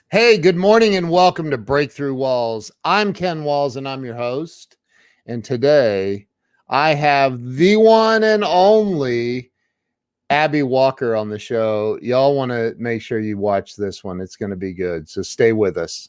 Hey, good morning and welcome to Breakthrough Walls. I'm Ken Walls and I'm your host. And today I have the one and only Abbi Walker on the show. Y'all want to make sure you watch this one. It's going to be good. So stay with us.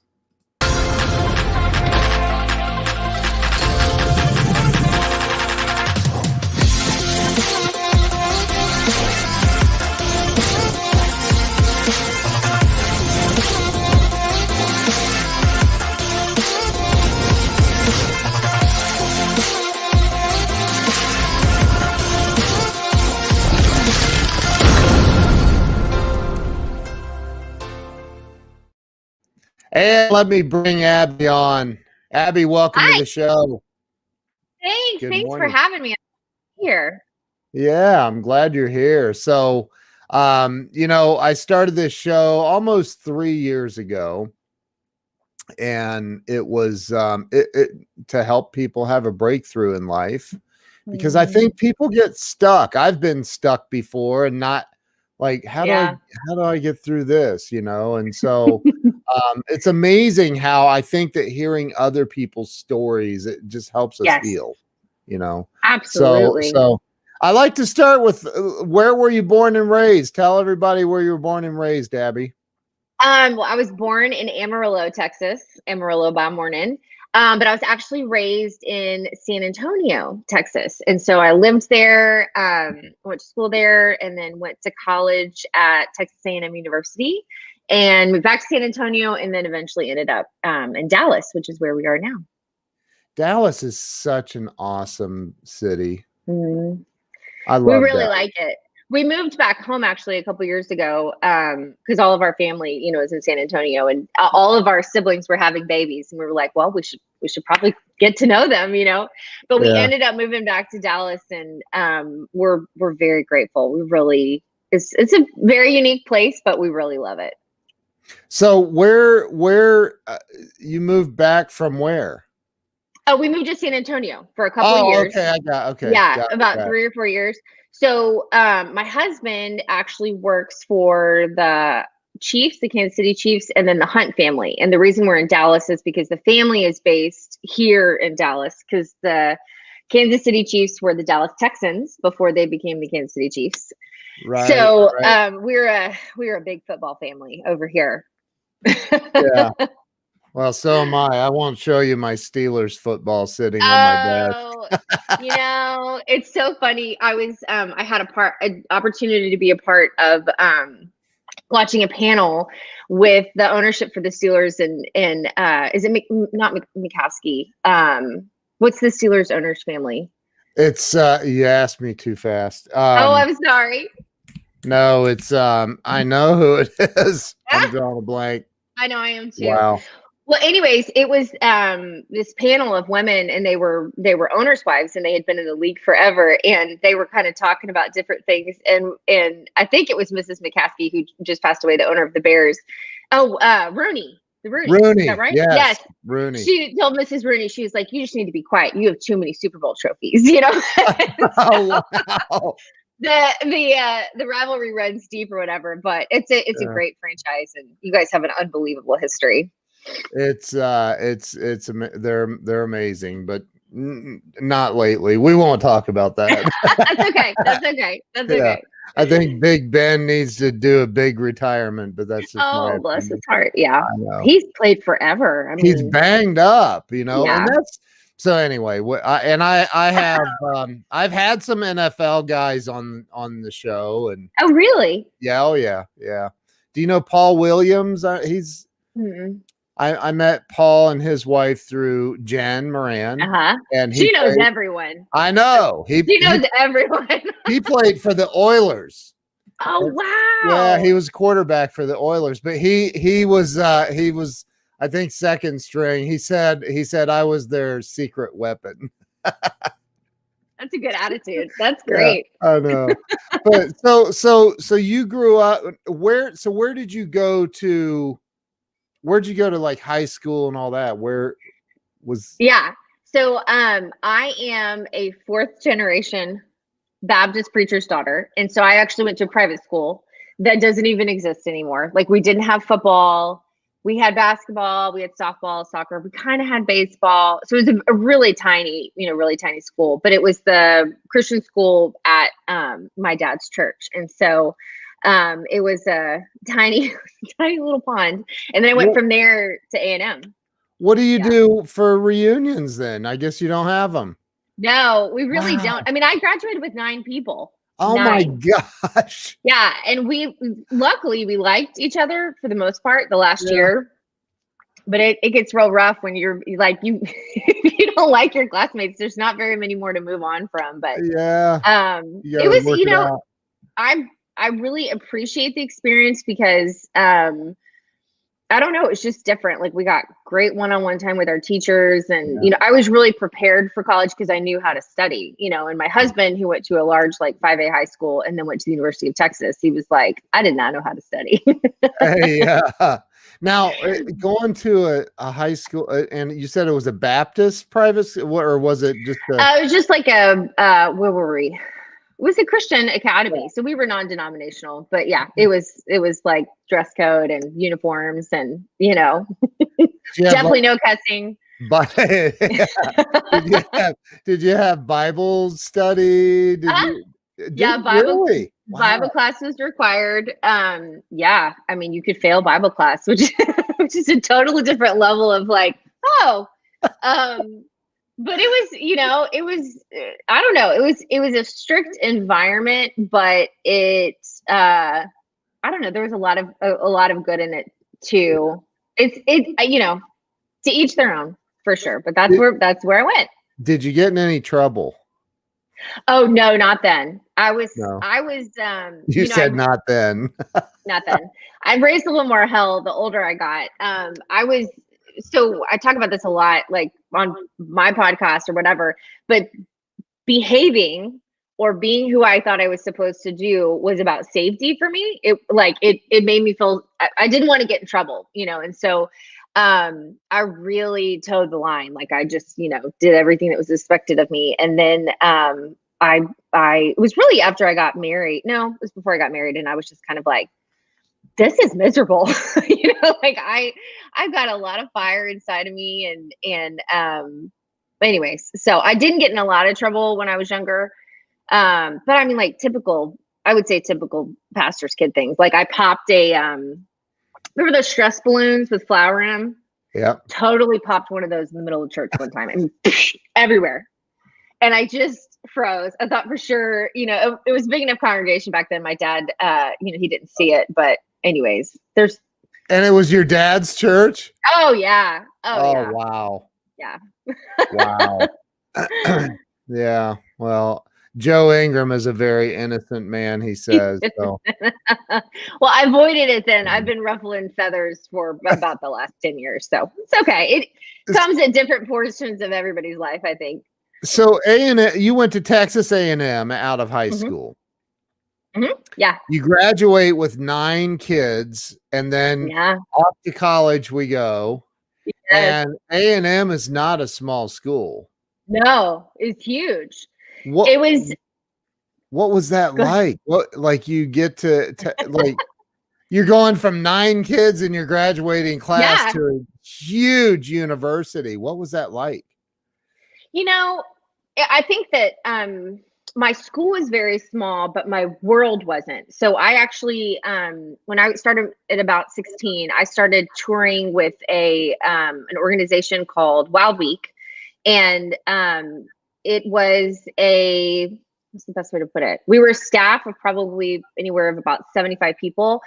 And let me bring Abbi on. Abbi, welcome to Hi. the show. Thanks. Good Thanks for morning. having me here. Yeah, I'm glad you're here. So, I started this show almost 3 years ago, and it was to help people have a breakthrough in life because I think people get stuck. I've been stuck before and not like how do I get through this, And so it's amazing how I think that hearing other people's stories, it just helps us Yes, heal, you know. So absolutely. so I like to start with where were you born and raised? Tell everybody where you were born and raised, Abbi. Well, I was born in Amarillo, Texas, Amarillo by morning. But I was actually raised in San Antonio, Texas. And so I lived there, went to school there, and then went to college at Texas A&M University and moved back to San Antonio, and then eventually ended up in Dallas, which is where we are now. Dallas is such an awesome city. Mhm. I We love really Dallas. like it. We moved back home actually a couple years ago because all of our family, is in San Antonio, and all of our siblings were having babies, and we were like, well, we should probably get to know them, But we Yeah. ended up moving back to Dallas, and we're very grateful. We really it's a very unique place, but we really love it. So where you moved back from where? Oh, we moved to San Antonio for a couple of Oh, years. okay. Okay. Yeah, Got about it. 3 or 4 years. So, my husband actually works for the Chiefs, the Kansas City Chiefs, and then the Hunt family. And the reason we're in Dallas is because the family is based here in Dallas because the Kansas City Chiefs were the Dallas Texans before they became the Kansas City Chiefs. Right. So, Right. we're a big football family over here. Yeah. Well, so am I. I won't show you my Steelers football sitting on my Oh, desk. it's so funny. I had an opportunity to be a part of watching a panel with the ownership for the Steelers and is it not McCaskey? What's the Steelers owners family? It's you asked me too fast. Oh, I'm sorry. No, it's I know who it is. I'm Ah, drawing a blank. I know I am too. Wow. Well, anyways, it was this panel of women, and they were owners' wives, and they had been in the league forever, and they were kind of talking about different things, and I think it was Mrs. McCaskey who just passed away, the owner of the Bears. Oh, Rooney, the Rooney, is that Rooney. right? Yes, Yes. Rooney. She told Mrs. Rooney, she was like, "You just need to be quiet. You have too many Super Bowl trophies." Oh, So wow. the rivalry runs deep or whatever, but it's a Yeah. great franchise, and you guys have an unbelievable history. They're amazing, but not lately. We won't talk about that. That's okay. That's okay. That's Yeah. okay. I think Big Ben needs to do a big retirement, but that's just my Oh, bless his opinion. heart. Yeah. I know. He's played forever. I He's mean, banged up, and yeah. that's so anyway. I have I've had some NFL guys on the show, and Oh, really? yeah, oh yeah. Do you know Paul Williams? He's Mm-mm. I met Paul and his wife through Jen Moran, Uh-huh. and he She knows played. everyone. I know She knows everyone. he played for the Oilers. Oh, Yeah, wow. he was quarterback for the Oilers, but he was I think second string. He said I was their secret weapon. That's a good attitude. That's Yeah, great. I know. But so you grew up where did you go to where'd you go to like high school and all that? Where was Yeah. So I am a fourth generation Baptist preacher's daughter. And so I actually went to a private school that doesn't even exist anymore. Like we didn't have football. we had basketball, we had softball, soccer, we kind of had baseball. So it was a really tiny, really tiny school, but it was the Christian school at my dad's church. And so it was a tiny, tiny little pond. And then I went from there to A&M. What do you do for reunions then? I guess you don't have them. No, we really don't. I mean, I graduated with 9 people. Oh 9. my gosh. Yeah. And luckily we liked each other for the most part the last year, but it gets real rough when you're like, if you don't like your classmates, there's not very many more to move on from, but it was, I really appreciate the experience because, I don't know. It's just different. Like we got great one-on-one time with our teachers and, I was really prepared for college because I knew how to study, and my husband who went to a large, like 5A high school and then went to the University of Texas, he was like, I did not know how to study. Yeah. Now going to a high school and you said it was a Baptist private school or was it just it was just like where were we? It was a Christian academy, so we were non-denominational. But yeah, it was like dress code and uniforms, and definitely no cussing. But did you have Bible study? Bible class was required. Yeah, I mean, you could fail Bible class, which is a totally different level of like, but it was, I don't know. It was a strict environment, but I don't know. There was a lot of good in it too. To each their own for sure. But that's where I went. Did you get in any trouble? Oh no, not then. You said not then. Not then. I raised a little more hell the older I got. So I talk about this a lot, like on my podcast or whatever, but behaving or being who I thought I was supposed to do was about safety for me. It made me feel, I didn't want to get in trouble, and so I really towed the line. Like I just, did everything that was expected of me. And then it was really after I got married. No, it was before I got married. And I was just kind of like, this is miserable. Like I've got a lot of fire inside of me and anyways, so I didn't get in a lot of trouble when I was younger. But I mean like typical pastor's kid things. Like I popped remember those stress balloons with flour in them? Yeah. Totally popped one of those in the middle of church one time and everywhere. And I just froze. I thought for sure, it was a big enough congregation back then. My dad, he didn't see it, but anyways, and it was your dad's church? Oh yeah. Oh yeah. Wow. Yeah. Wow. Yeah. Well, Joe Ingram is a very innocent man, he says. So. Well, I avoided it then. I've been ruffling feathers for about the last 10 years. So it's okay. It comes at different portions of everybody's life, I think. So you went to Texas A&M out of high school. Mm-hmm. Yeah. You graduate with 9 kids and then off to college we go. Yes. And A&M is not a small school. No, it's huge. What was that like? What, like you get to like you're going from 9 kids in your graduating class to a huge university. What was that like? I think that my school was very small, but my world wasn't. So I actually, when I started at about 16, I started touring with an organization called Wild Week. And it was what's the best way to put it? We were a staff of probably anywhere of about 75 people.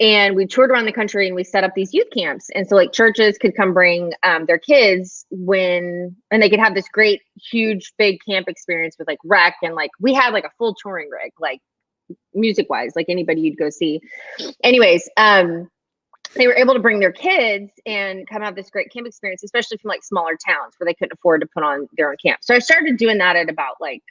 And we toured around the country and we set up these youth camps. And so like churches could come bring their kids and they could have this great, huge, big camp experience with like rec. And like, we had like a full touring rig, like music wise, like anybody you'd go see. Anyways, they were able to bring their kids and come have this great camp experience, especially from like smaller towns where they couldn't afford to put on their own camp. So I started doing that at about like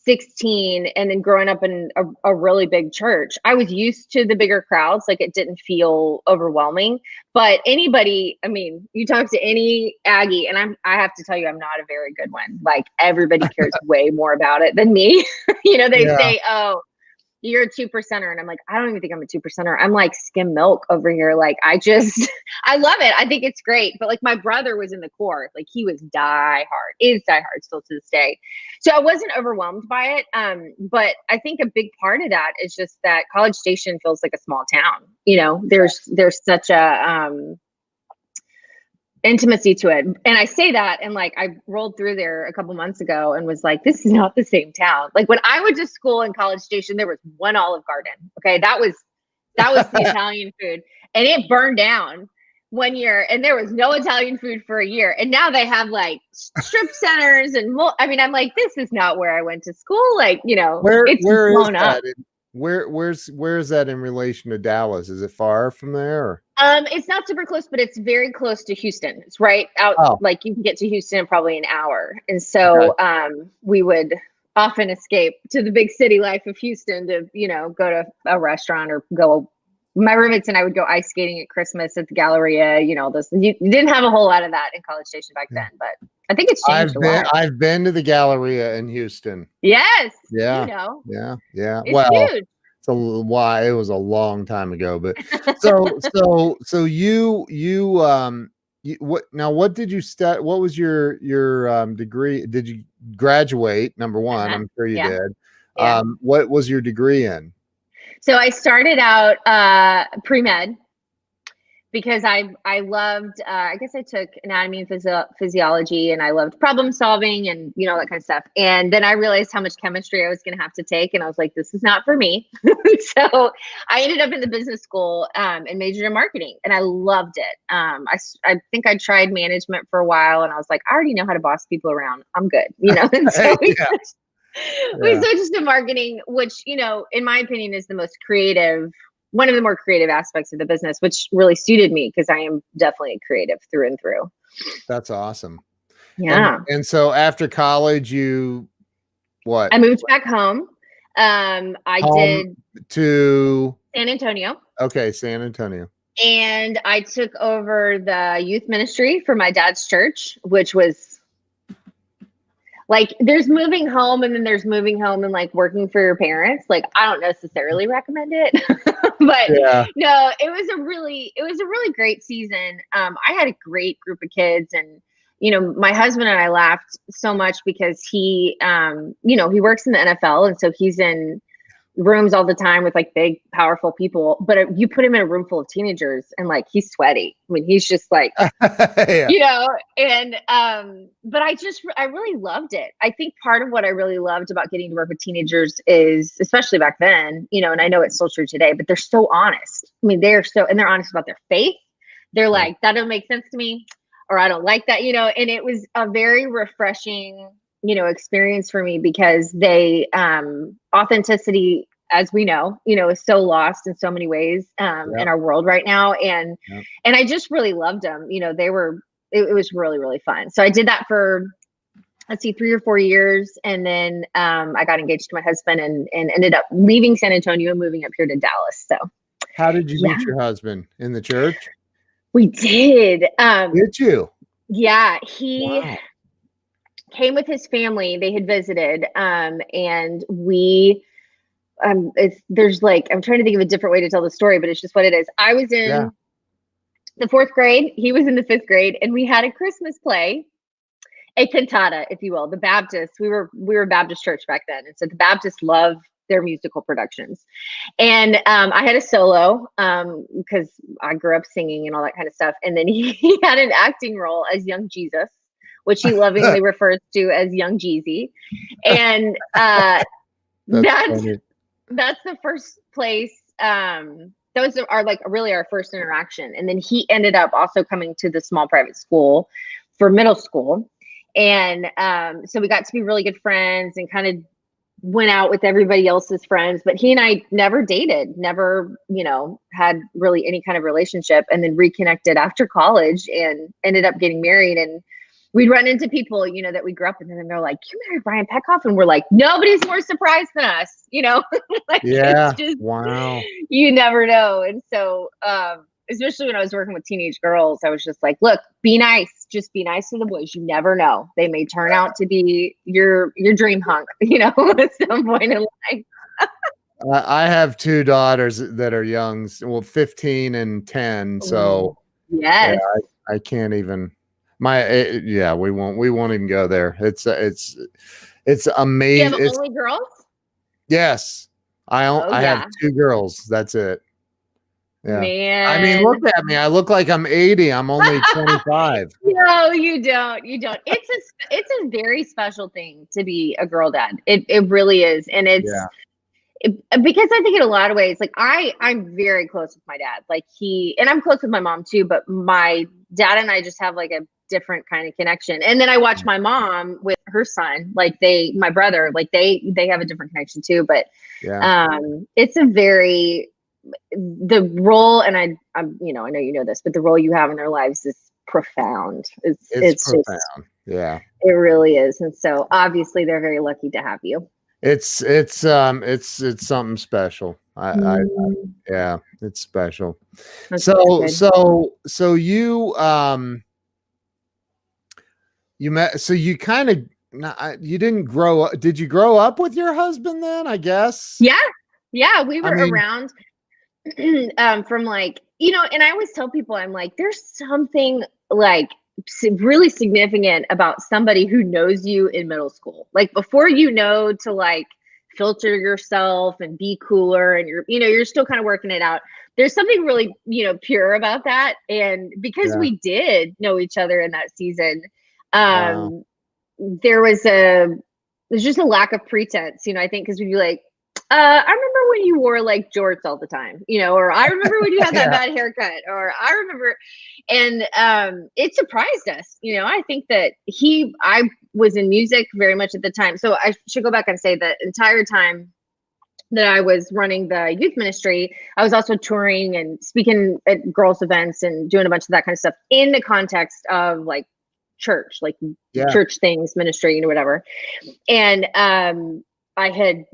16, and then growing up in a really big church, I was used to the bigger crowds. Like it didn't feel overwhelming, but anybody, I mean, you talk to any Aggie and I have to tell you, I'm not a very good one. Like everybody cares way more about it than me. They say, oh, you're a 2%er. And I'm like, I don't even think I'm a 2%er. I'm like skim milk over here. Like, I just, I love it. I think it's great. But like my brother was in the Corps, like he was is die hard still to this day. So I wasn't overwhelmed by it. But I think a big part of that is just that College Station feels like a small town. You know, there's such a, intimacy to it. And I say that, and like I rolled through there a couple months ago and was like, this is not the same town. Like when I went to school in College Station, there was one Olive Garden. Okay. That was the Italian food, and it burned down one year, and there was no Italian food for a year. And now they have like strip centers and I mean, I'm like, this is not where I went to school. Like, you know, it's blown up. Where's that in relation to Dallas? Is it far from there? Or? It's not super close, but it's very close to Houston. It's right out, like you can get to Houston in probably an hour. And so we would often escape to the big city life of Houston to, you know, go to a restaurant or my roommates and I would go ice skating at Christmas at the Galleria, you know, you didn't have a whole lot of that in College Station back then, but I think it's changed a lot. I've been to the Galleria in Houston. Yes. Yeah. You know. Yeah. It's huge. It was a long time ago, but so what did you what was your degree? Did you graduate? Number one, I'm sure you did. Yeah. What was your degree in? So I started out pre-med because I loved, I guess I took anatomy and physiology, and I loved problem solving and, you know, that kind of stuff. And then I realized how much chemistry I was going to have to take. And I was like, this is not for me. So I ended up in the business school and majored in marketing, and I loved it. I think I tried management for a while, and I was like, I already know how to boss people around. I'm good. You know, and so we switched to marketing, which, you know, in my opinion is one of the more creative aspects of the business, which really suited me because I am definitely creative through and through. That's awesome. Yeah. And so after college, I moved back home. Did to San Antonio. Okay. San Antonio. And I took over the youth ministry for my dad's church, which was like, there's moving home and then there's moving home and like working for your parents. Like, I don't necessarily recommend it, but no, it was a really great season. I had a great group of kids, and, you know, my husband and I laughed so much because he, you know, he works in the NFL. And so he's in rooms all the time with like big, powerful people, but you put him in a room full of teenagers and like, he's sweaty. I mean, he's just like, you know, and, but I really loved it. I think part of what I really loved about getting to work with teenagers is, especially back then, you know, and I know it's still true today, but they're so honest. I mean, they're honest about their faith. They're like, that don't make sense to me, or I don't like that, you know, and it was a very refreshing, you know, experience for me because they, authenticity, as we know, you know, is so lost in so many ways, in our world right now. And I just really loved them. You know, it was really, really fun. So I did that for, 3 or 4 years. And then, I got engaged to my husband and ended up leaving San Antonio and moving up here to Dallas. So how did you meet your husband? In the church? We did. Did you? Yeah. He came with his family. They had visited, and we, there's like, I'm trying to think of a different way to tell the story, but it's just what it is. I was in the 4th grade. He was in the 5th grade, and we had a Christmas play, a cantata, if you will. The Baptists, we were a Baptist church back then. And so the Baptists love their musical productions. And I had a solo because I grew up singing and all that kind of stuff. And then he had an acting role as young Jesus, which he lovingly refers to as young Jeezy. And that's the first place. Those are like really our first interaction. And then he ended up also coming to the small private school for middle school. And so we got to be really good friends and kind of went out with everybody else's friends, but he and I never dated, never, you know, had really any kind of relationship, and then reconnected after college and ended up getting married. And we'd run into people, you know, that we grew up with, and they're like, you married Brian Peckhoff? And we're like, nobody's more surprised than us, you know? Like, it's just, wow. You never know. And so, especially when I was working with teenage girls, I was just like, look, be nice. Just be nice to the boys. You never know. They may turn out to be your dream hunk, you know, at some point in life. I have two daughters that are young, well, 15 and 10. So yeah, Yes. I can't even. Yeah, we won't even go there. It's You have amazing. It's only girls? yes. Oh I have yeah. two girls. That's it. Yeah. I mean, Man. look at me. I look like I'm 80. I'm only 25. No, you don't. You don't. It's a very special thing to be a girl dad. It really is. And Yeah. because I think in a lot of ways, like I'm very close with my dad. Like and I'm close with my mom too, but my dad and I just have like a different kind of connection. And then I watch my mom with her son, like my brother, like they have a different connection too. But Yeah. it's the role, and I'm I know you know this, but the role you have in their lives is profound. It's just, profound. Yeah. it really is. And so obviously they're very lucky to have you. It's something special. Yeah, it's special. That's So good. you met, so you kind of, you didn't grow up. Did you grow up with your husband then, I guess? Yeah, we I were mean, around from like, and I always tell people, I'm like, there's something like really significant about somebody who knows you in middle school. Like before to like filter yourself and be cooler, and you're still kind of working it out. There's something really, pure about that. And because yeah. we did know each other in that season, Wow. there's just a lack of pretense, I think, because we'd be like, I remember when you wore like jorts all the time, or I remember when you had that Yeah. bad haircut, or I remember, and it surprised us. I think that I was in music very much at the time. So I should go back and say the entire time that I was running the youth ministry, I was also touring and speaking at girls' events and doing a bunch of that kind of stuff in the context of like church, like Yeah. church things, ministry, whatever. And I had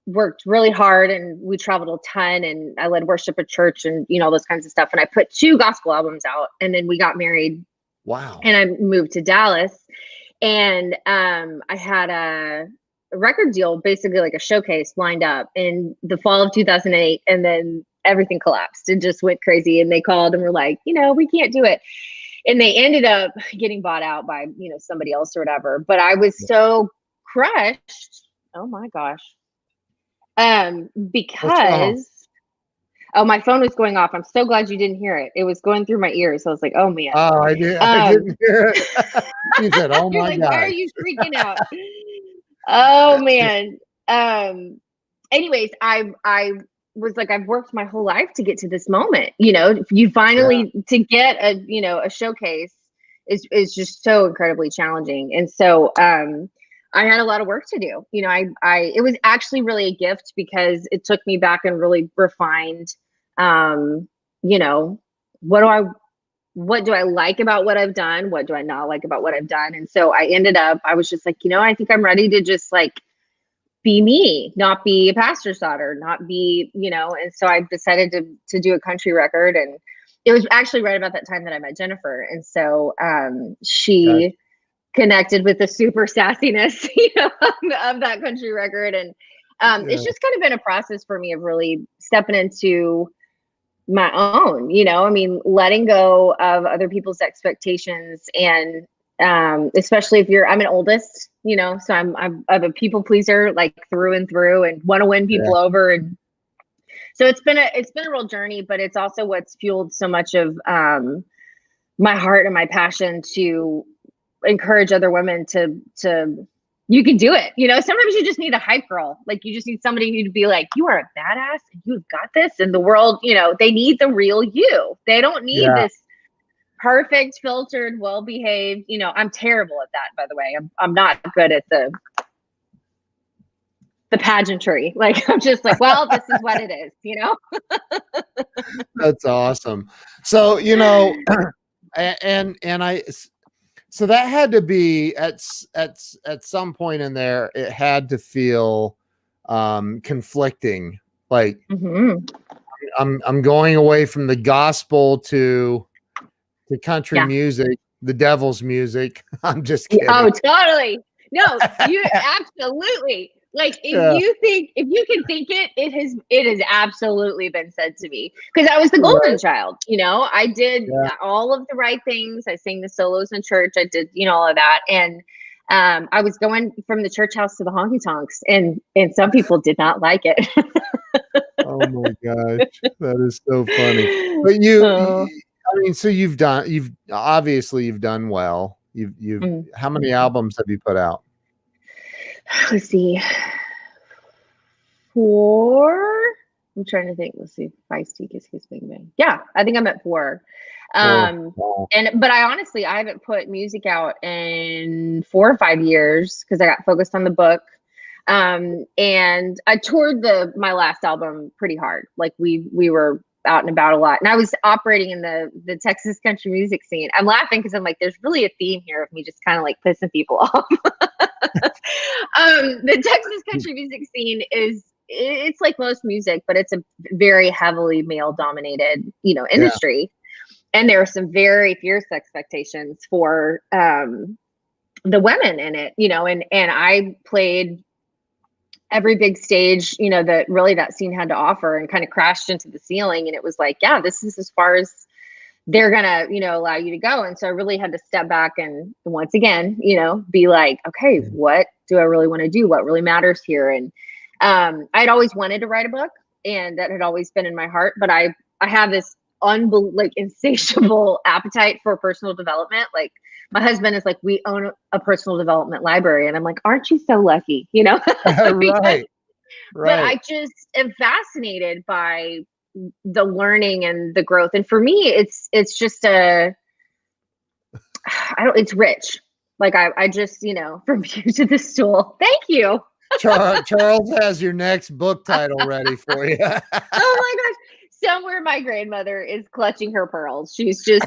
worked really hard, and we traveled a ton, and I led worship at church, and all those kinds of stuff. And I put 2 gospel albums out, and then we got married. Wow. And I moved to Dallas, and I had a record deal, basically like a showcase, lined up in the fall of 2008, and then everything collapsed and just went crazy. And they called and were like, we can't do it. And they ended up getting bought out by somebody else or whatever. But I was so crushed. Oh my gosh. What's wrong? Because my phone was going off. I'm so glad you didn't hear it. It was going through my ears. So I was like, oh man. Oh, I didn't hear it. She said, "Oh You're my like, God." why are you freaking out? Oh man. Anyways, I was like, I've worked my whole life to get to this moment. You finally to get a showcase is just so incredibly challenging. And so I had a lot of work to do. It was actually really a gift, because it took me back and really refined, what do I like about what I've done? What do I not like about what I've done? And so I was just like, I think I'm ready to just like be me, not be a pastor's daughter, not be, and so I decided to do a country record. And it was actually right about that time that I met Jennifer. And so she Okay. connected with the super sassiness, of that country record. And Yeah. it's just kind of been a process for me of really stepping into my own, I mean, letting go of other people's expectations. And especially if I'm an oldest, so I'm a people pleaser, like through and through, and want to win Yeah. people over. And so it's been a real journey, but it's also what's fueled so much of my heart and my passion to encourage other women to you can do it. Sometimes you just need a hype girl. Like you just need somebody to be like, you are a badass and you've got this. And the world, they need the real you. They don't need this perfect, filtered, well-behaved. I'm terrible at that, by the way. I'm not good at the pageantry. Like I'm just like, well, this is what it is. That's awesome. So, and so that had to be at some point in there, it had to feel conflicting. Like I'm going away from the gospel to country music, the devil's music. I'm just kidding. Oh, totally. No, you absolutely. Like Yeah. if you can think it, it has absolutely been said to me, because I was the golden Right. child. I did Yeah. all of the right things. I sang the solos in church. I did, all of that. And I was going from the church house to the honky tonks, and some people did not like it. Oh my gosh, that is so funny. But Oh. I mean, so you've obviously you've done well. How many albums have you put out? Let's see. 4. I'm trying to think. Let's see. Feisty Kiss Kiss Bang Bang. Yeah, I think I'm at 4. Wow. But I haven't put music out in 4 or 5 years because I got focused on the book. And I toured my last album pretty hard. Like we were out and about a lot, and I was operating in the Texas country music scene. I'm laughing because I'm like, there's really a theme here of me just kind of like pissing people off. The Texas country music scene it's like most music, but it's a very heavily male dominated, industry. Yeah. And there are some very fierce expectations for the women in it, and I played every big stage, that scene had to offer, and kind of crashed into the ceiling. And it was like, yeah, this is as far as they're gonna, allow you to go. And so I really had to step back and once again, be like, okay, what do I really want to do? What really matters here? And I'd always wanted to write a book, and that had always been in my heart. But I have this insatiable appetite for personal development. Like, my husband is like, we own a personal development library. And I'm like, aren't you so lucky? Right. But I just am fascinated by the learning and the growth. And for me, it's just it's rich. Like I just, from you to the stool. Thank you. Charles has your next book title ready for you. Oh my gosh. Somewhere my grandmother is clutching her pearls. She's just,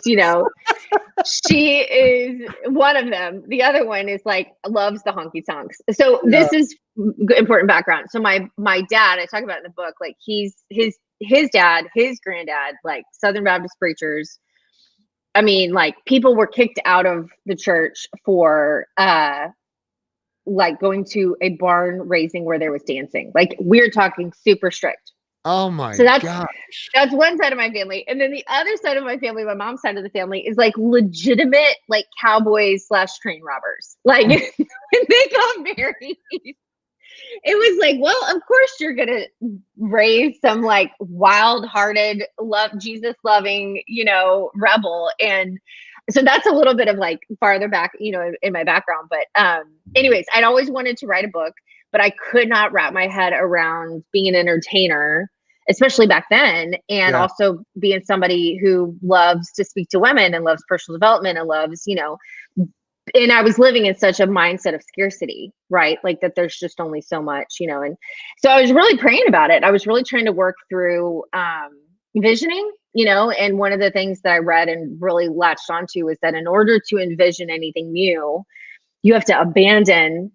she is one of them. The other one is like, loves the honky tonks. So this is important background. So my dad, I talk about in the book, like his dad, his granddad, like Southern Baptist preachers. I mean, like, people were kicked out of the church for like going to a barn raising where there was dancing. Like, we're talking super strict. Oh my gosh. That's one side of my family. And then the other side of my family, my mom's side of the family, is like legitimate, like, cowboys / train robbers. Like, when they got married, it was like, well, of course you're gonna raise some like wild-hearted, Jesus loving, rebel. And so that's a little bit of like farther back, in my background. But anyways, I'd always wanted to write a book, but I could not wrap my head around being an entertainer, especially back then, and also being somebody who loves to speak to women and loves personal development and loves, and I was living in such a mindset of scarcity, right? Like, that there's just only so much, and so I was really praying about it. I was really trying to work through visioning, and one of the things that I read and really latched onto is that in order to envision anything new, you have to abandon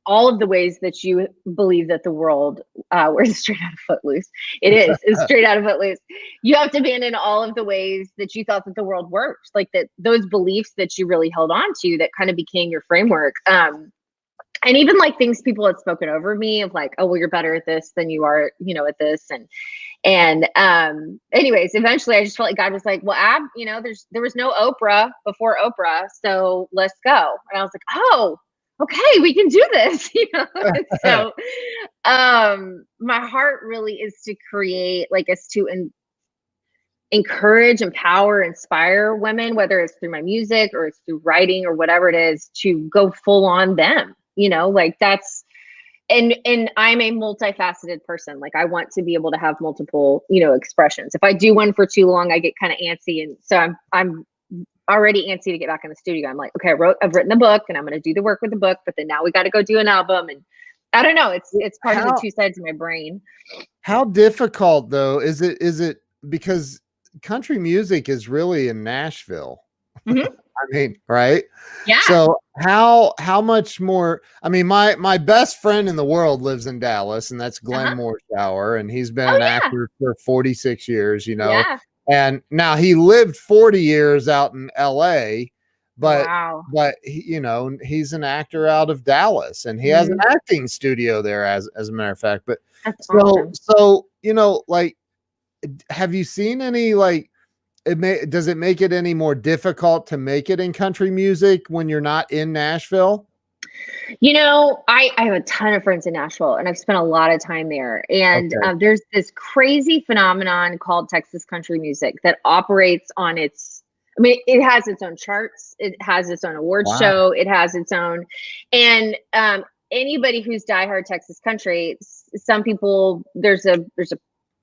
all of the ways that you believe that the world, where's straight out of Footloose? It's straight out of Footloose. You have to abandon all of the ways that you thought that the world worked, like that, those beliefs that you really held on to that kind of became your framework. And even like things people had spoken over me of like, oh, well, you're better at this than you are, at this. And anyways, eventually I just felt like God was like, well, Ab, there was no Oprah before Oprah, so let's go. And I was like, oh, okay, we can do this. So my heart really is to create, like, is to encourage, empower, inspire women, whether it's through my music or it's through writing or whatever it is, to go full on them, like that's, and I'm a multifaceted person. Like, I want to be able to have multiple, expressions. If I do one for too long, I get kind of antsy. And so I'm already antsy to get back in the studio. I'm like, okay, I've written the book and I'm going to do the work with the book, but then now we got to go do an album. And I don't know, it's part of the two sides of my brain. How difficult though is it because country music is really in Nashville? Mm-hmm. I mean, right? Yeah. So how much more? I mean, my best friend in the world lives in Dallas, and that's Glenn Morshower, and he's been an actor for 46 years, Yeah. And now he lived 40 years out in LA, but Wow. he, you know, he's an actor out of Dallas, and he has an acting studio there, as a matter of fact. But That's awesome. so you know, like, have you seen any, like, does it make it any more difficult to make it in country music when you're not in Nashville? You know, I have a ton of friends in Nashville, and I've spent a lot of time there. And Okay. there's this crazy phenomenon called Texas country music that operates on its. I mean, it has its own charts. It has its own award show. It has its own, and anybody who's diehard Texas country, some people there's a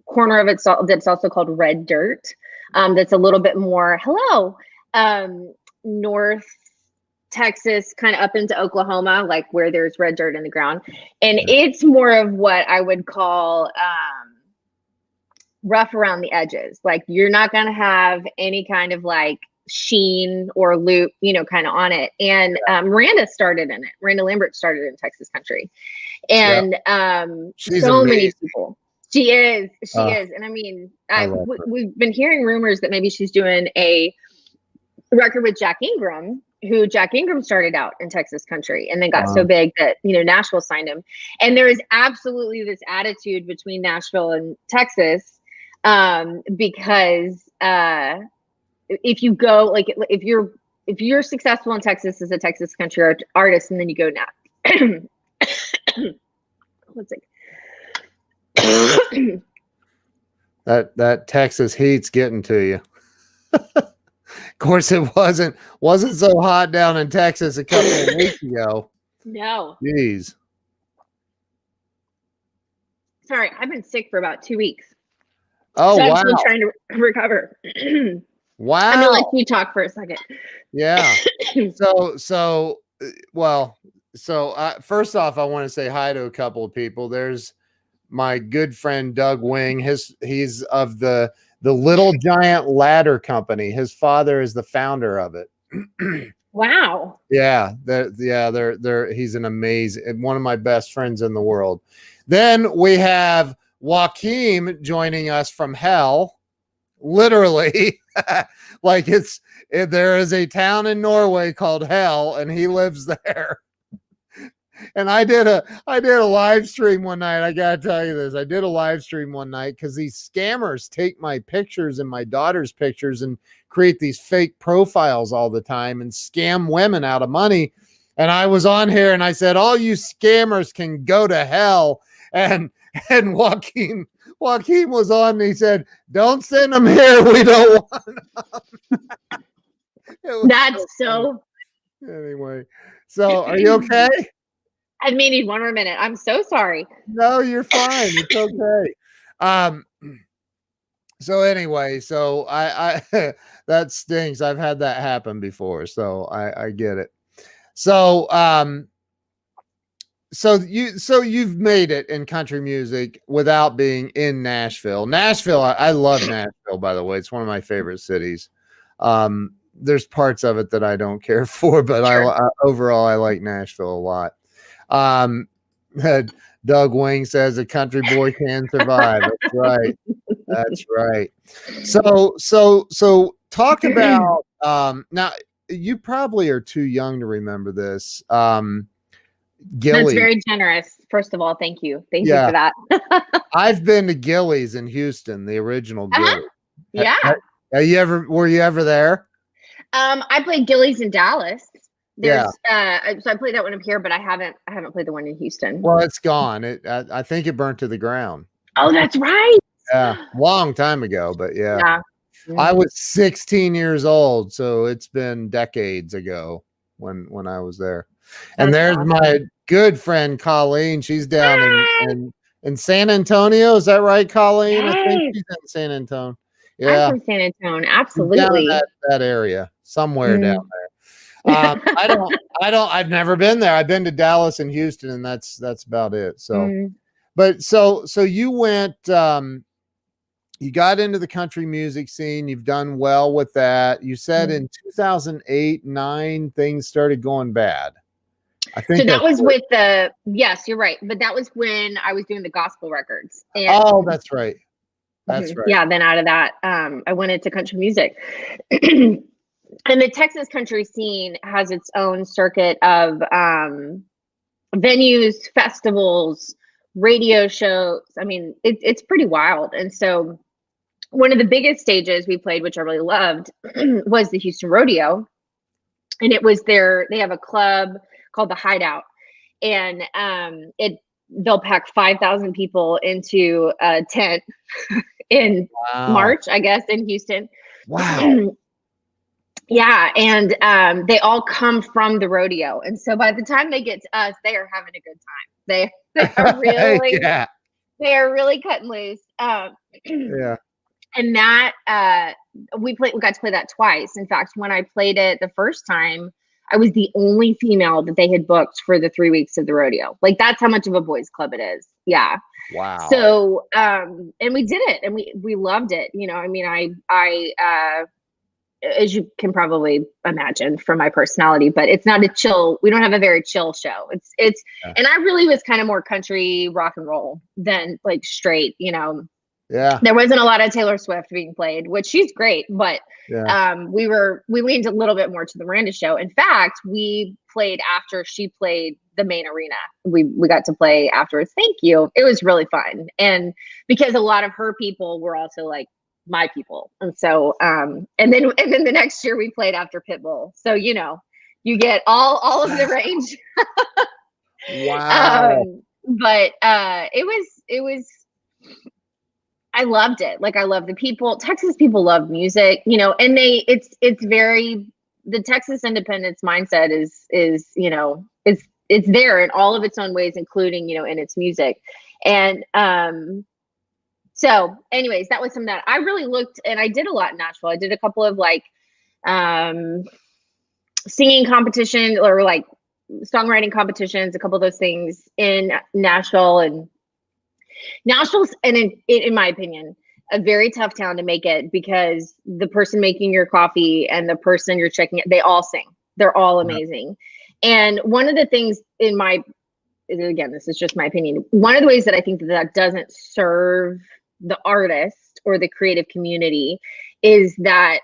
corner of it that's also called red dirt. That's a little bit more north Texas, kind of up into Oklahoma, like where there's red dirt in the ground. And it's more of what I would call rough around the edges. Like, you're not going to have any kind of like sheen or loop, you know, kind of on it. And Miranda started in it. Miranda Lambert started in Texas country. And she's so amazing. many people. She is. And I mean, we've been hearing rumors that maybe she's doing a record with Jack Ingram, who Jack Ingram started out in Texas country and then got so big that, you know, Nashville signed him. And there is absolutely this attitude between Nashville and Texas, because if you go, like, if you're successful in Texas as a Texas country artist, and then you go now, what's it? That Texas heat's getting to you. Of course, it wasn't so hot down in Texas a couple of weeks ago. No. Jeez. Sorry, I've been sick for about 2 weeks. Oh, so wow. I'm still trying to recover. Wow. I'm gonna let you talk for a second. Yeah. So first off, I want to say hi to a couple of people. There's my good friend Doug Wing. He's of the Little Giant Ladder Company. His father is the founder of it. Wow. Yeah, he's an amazing, one of my best friends in the world. Then we have Joaquim joining us from hell, literally. Like, there is a town in Norway called Hell, and he lives there. And I did a live stream one night. I gotta tell you this. I did a live stream one night because these scammers take my pictures and my daughter's pictures and create these fake profiles all the time and scam women out of money. And I was on here and I said, all you scammers can go to hell. And Joaquin was on and he said, don't send them here. We don't want them. That's so. Anyway, so are you okay? I may need one more minute. I'm so sorry. No, you're fine. It's okay. So anyway, so I that stinks. I've had that happen before, so I get it. So you've made it in country music without being in Nashville. Nashville, I love Nashville, by the way. It's one of my favorite cities. There's parts of it that I don't care for, but sure. Overall I like Nashville a lot. Doug Wing says a country boy can survive. That's right. That's right. So talk about, now you probably are too young to remember this. Gillies. That's very generous. First of all, thank you. Thank you for that. I've been to Gillies in Houston, the original Gillies. Yeah. Were you ever there? I played Gillies in Dallas. So I played that one up here, but I haven't played the one in Houston. Well, it's gone. I think it burnt to the ground. Oh, that's right. Yeah, long time ago, but yeah. Mm-hmm. I was 16 years old, so it's been decades ago when I was there. And there's awesome. My good friend Colleen. She's down in San Antonio. Is that right, Colleen? Yes. I think she's in San Antonio. Yeah, I'm from San Antonio. Absolutely. Down that area, somewhere down there. I've never been there. I've been to Dallas and Houston, and that's about it. So, but so you went, you got into the country music scene. You've done well with that. You said in 2008-9 things started going bad. I think so. That was with yes, you're right. But that was when I was doing the gospel records. And, that's right. That's right. Yeah. Then out of that, I went into country music. And the Texas country scene has its own circuit of venues, festivals, radio shows. I mean, it's pretty wild. And so one of the biggest stages we played, which I really loved, was the Houston Rodeo. And it was they have a club called the Hideout. And they'll pack 5,000 people into a tent in March, I guess, in Houston. Wow. Yeah, and they all come from the rodeo, and so by the time they get to us, they are having a good time. They are really they are really cutting loose. Yeah. And that we got to play that twice. In fact, when I played it the first time, I was the only female that they had booked for the 3 weeks of the rodeo. Like, that's how much of a boys club it is. Yeah. Wow. So and we did it, and we loved it. You know, I mean, I as you can probably imagine from my personality, but it's not we don't have a very chill show. It's and I really was kind of more country rock and roll than like straight, you know. Yeah. There wasn't a lot of Taylor Swift being played, which she's great, but we leaned a little bit more to the Miranda show. In fact, we played after she played the main arena. We got to play afterwards. Thank you. It was really fun. And because a lot of her people were also like my people. And so and then the next year we played after Pitbull. So, you know, you get all of the range. Wow. But it was I loved it. Like, I love the people. Texas people love music, you know, and it's very, the Texas independence mindset is, you know, it's there in all of its own ways, including, you know, in its music. And so anyways, that was something that I really looked, and I did a lot in Nashville. I did a couple of like singing competitions or like songwriting competitions, a couple of those things in Nashville. And Nashville's, and in my opinion, a very tough town to make it, because the person making your coffee and the person you're checking it, they all sing. They're all amazing. And one of the things again, this is just my opinion, one of the ways that I think that doesn't serve the artist or the creative community is that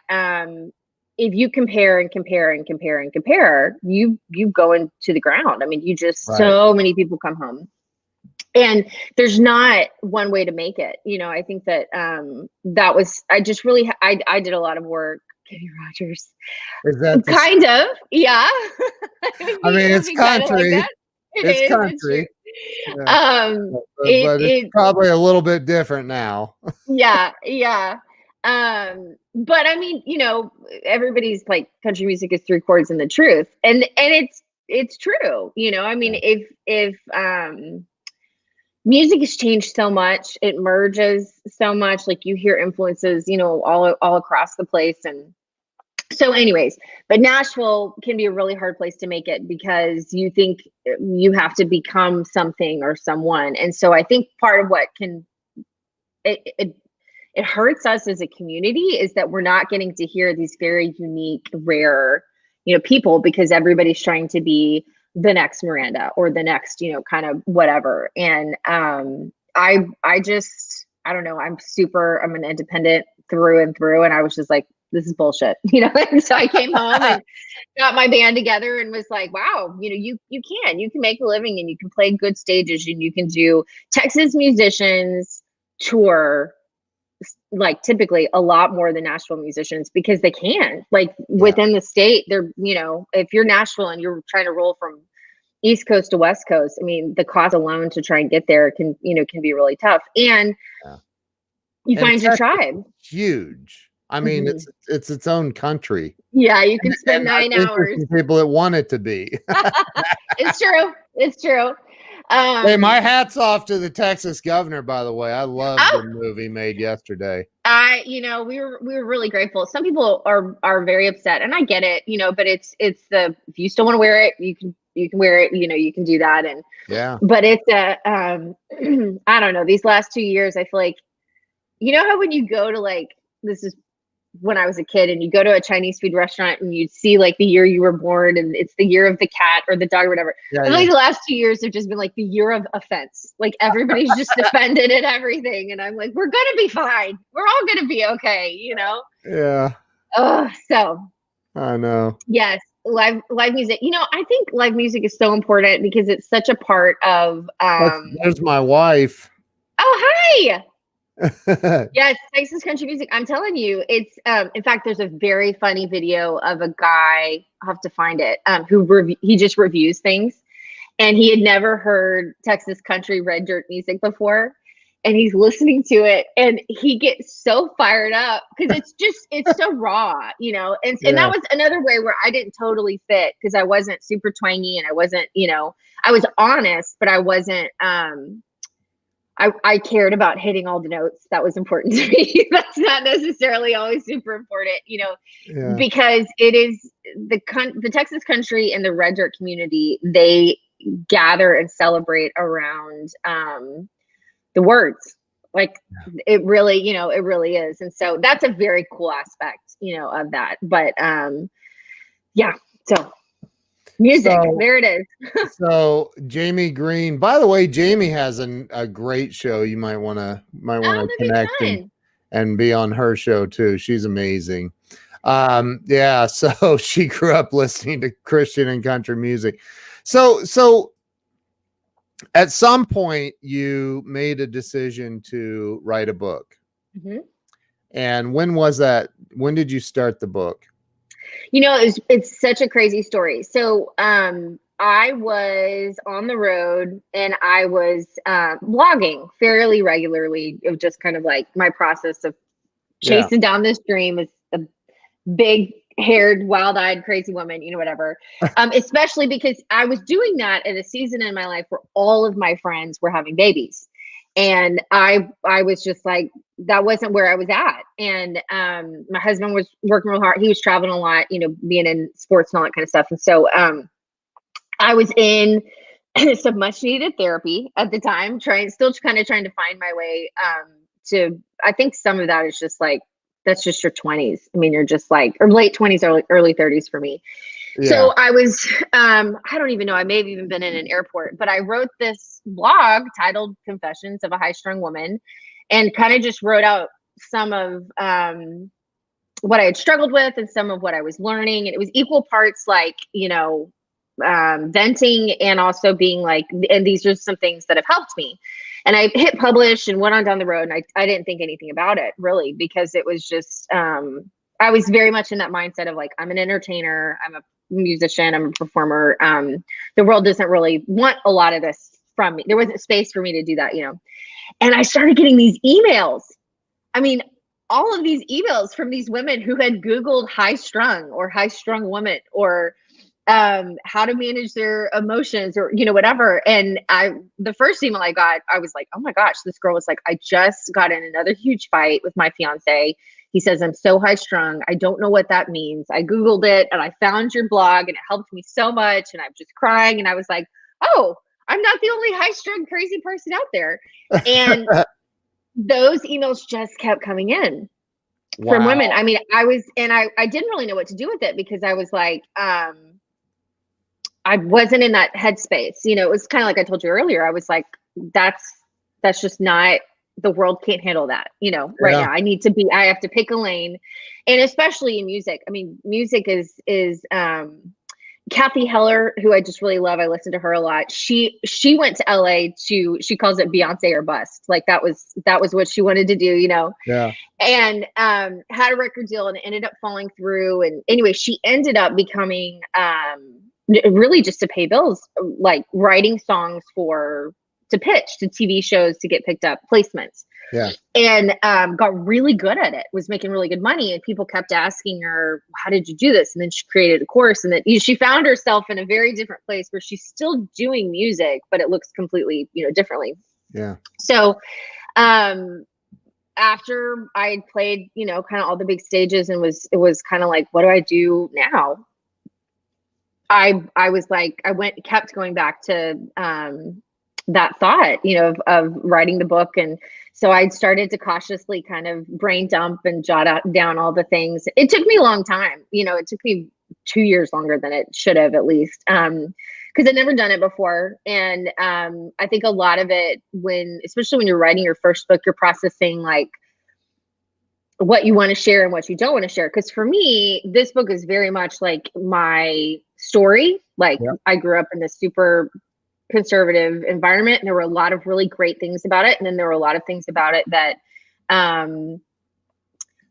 if you compare and compare and compare and compare, you go into the ground. I mean, so many people come home. And there's not one way to make it. You know, I think that I did a lot of work. Kenny Rogers. Is that kind of? Yeah. I mean, it's country. Like it's country. Yeah. But it's probably a little bit different now. Yeah. But I mean, you know, everybody's like, country music is 3 chords and the truth. And it's true. You know, I mean, if music has changed so much, it merges so much, like you hear influences, you know, all across the place. And so anyways, but Nashville can be a really hard place to make it, because you think you have to become something or someone. And so I think part of what it hurts us as a community is that we're not getting to hear these very unique, rare, you know, people, because everybody's trying to be the next Miranda or the next, you know, kind of whatever. And I don't know, I'm an independent through and through. And I was just like, this is bullshit, you know? And so I came home and got my band together and was like, wow, you know, you can make a living, and you can play good stages, and you can do. Texas musicians tour like typically a lot more than Nashville musicians, because they can, like, within the state, they're, you know, if you're Nashville and you're trying to roll from East Coast to West Coast, I mean, the cost alone to try and get there can be really tough. And you find your tribe. Huge. I mean, it's its own country. Yeah, you can spend 9 hours. People that want it to be. It's true. Hey, my hat's off to the Texas governor, by the way. I love the movie made yesterday. You know, we were really grateful. Some people are very upset, and I get it, you know, but it's if you still want to wear it, you can wear it, you know, you can do that. And but it's I don't know, these last 2 years, I feel like, you know how when you go to, like, this is when I was a kid, and you go to a Chinese food restaurant and you see like the year you were born, and it's the year of the cat or the dog or whatever. Like the last 2 years have just been like the year of offense. Like, everybody's just offended at everything. And I'm like, we're going to be fine. We're all going to be okay, you know? Yeah. So I know. Yes, live music. I think live music is so important because it's such a part of There's my wife. Oh, hi. Yes, Texas country music. I'm telling you, it's in fact there's a very funny video of a guy, I'll have to find it, he just reviews things, and he had never heard Texas country red dirt music before. And he's listening to it and he gets so fired up because it's so raw, and that Yeah. was another way where I didn't totally fit because I wasn't super twangy and I wasn't, I was honest, but I wasn't I cared about hitting all the notes. That was important to me. That's not necessarily always super important, Yeah. because it is the Texas country and the red dirt community, they gather and celebrate around the words. Like it really, it really is. And so that's a very cool aspect, of that. But yeah, so music, there it is. So Jamie Green, by the way, Jamie has a great show. You might want to That'd be connect fun. and be on her show too. She's amazing. Yeah, so she grew up listening to Christian and country music. So at some point you made a decision to write a book. Mm-hmm. And when was that? When did you start the book? It's such a crazy story. So I was on the road and I was blogging fairly regularly of just kind of like my process of chasing down this dream as a big haired, wild eyed, crazy woman, whatever. Especially because I was doing that at a season in my life where all of my friends were having babies. And I was just like, that wasn't where I was at. And my husband was working real hard. He was traveling a lot, being in sports and all that kind of stuff. And so I was in some much needed therapy at the time, still kind of trying to find my way I think some of that is just like, that's just your 20s. I mean, you're just like, or late 20s or early 30s for me. Yeah. So I was, I don't even know, I may have even been in an airport, but I wrote this blog titled Confessions of a High Strung Woman, and kind of just wrote out some of what I had struggled with and some of what I was learning. And it was equal parts like, venting and also being like, and these are some things that have helped me. And I hit publish and went on down the road, and I didn't think anything about it really, because it was just, I was very much in that mindset of like, I'm an entertainer, I'm a musician, I'm a performer. The world doesn't really want a lot of this from me. There wasn't space for me to do that, And I started getting these emails. I mean, all of these emails from these women who had Googled high strung or high strung woman or how to manage their emotions or, whatever. And the first email I got, I was like, oh my gosh, this girl was like, I just got in another huge fight with my fiance. He says, I'm so high strung. I don't know what that means. I Googled it and I found your blog and it helped me so much. And I'm just crying. And I was like, oh, I'm not the only high strung crazy person out there. And those emails just kept coming in. Wow. From women. I mean, I didn't really know what to do with it because I was like, I wasn't in that headspace. It was kind of like I told you earlier. I was like, that's just not, the world can't handle that, right now. I have to pick a lane. And especially in music. I mean, music is Kathy Heller, who I just really love. I listen to her a lot. She went to LA she calls it Beyonce or bust. Like that was what she wanted to do, Yeah. And had a record deal and it ended up falling through. And anyway, she ended up becoming really just to pay bills, like writing songs to pitch to TV shows to get picked up, placements. Yeah. And got really good at it, was making really good money. And people kept asking her, how did you do this? And then she created a course, and then she found herself in a very different place where she's still doing music, but it looks completely, differently. Yeah. So after I had played, kind of all the big stages and it was kind of like, what do I do now? I was like, kept going back to that thought, of writing the book. And so I started to cautiously kind of brain dump and jot down all the things. It took me a long time. It took me 2 years longer than it should have, at least. Because I'd never done it before. And I think a lot of it, especially when you're writing your first book, you're processing like what you want to share and what you don't want to share. Because for me, this book is very much like my story. Like Yeah. I grew up in this super conservative environment, and there were a lot of really great things about it. And then there were a lot of things about it that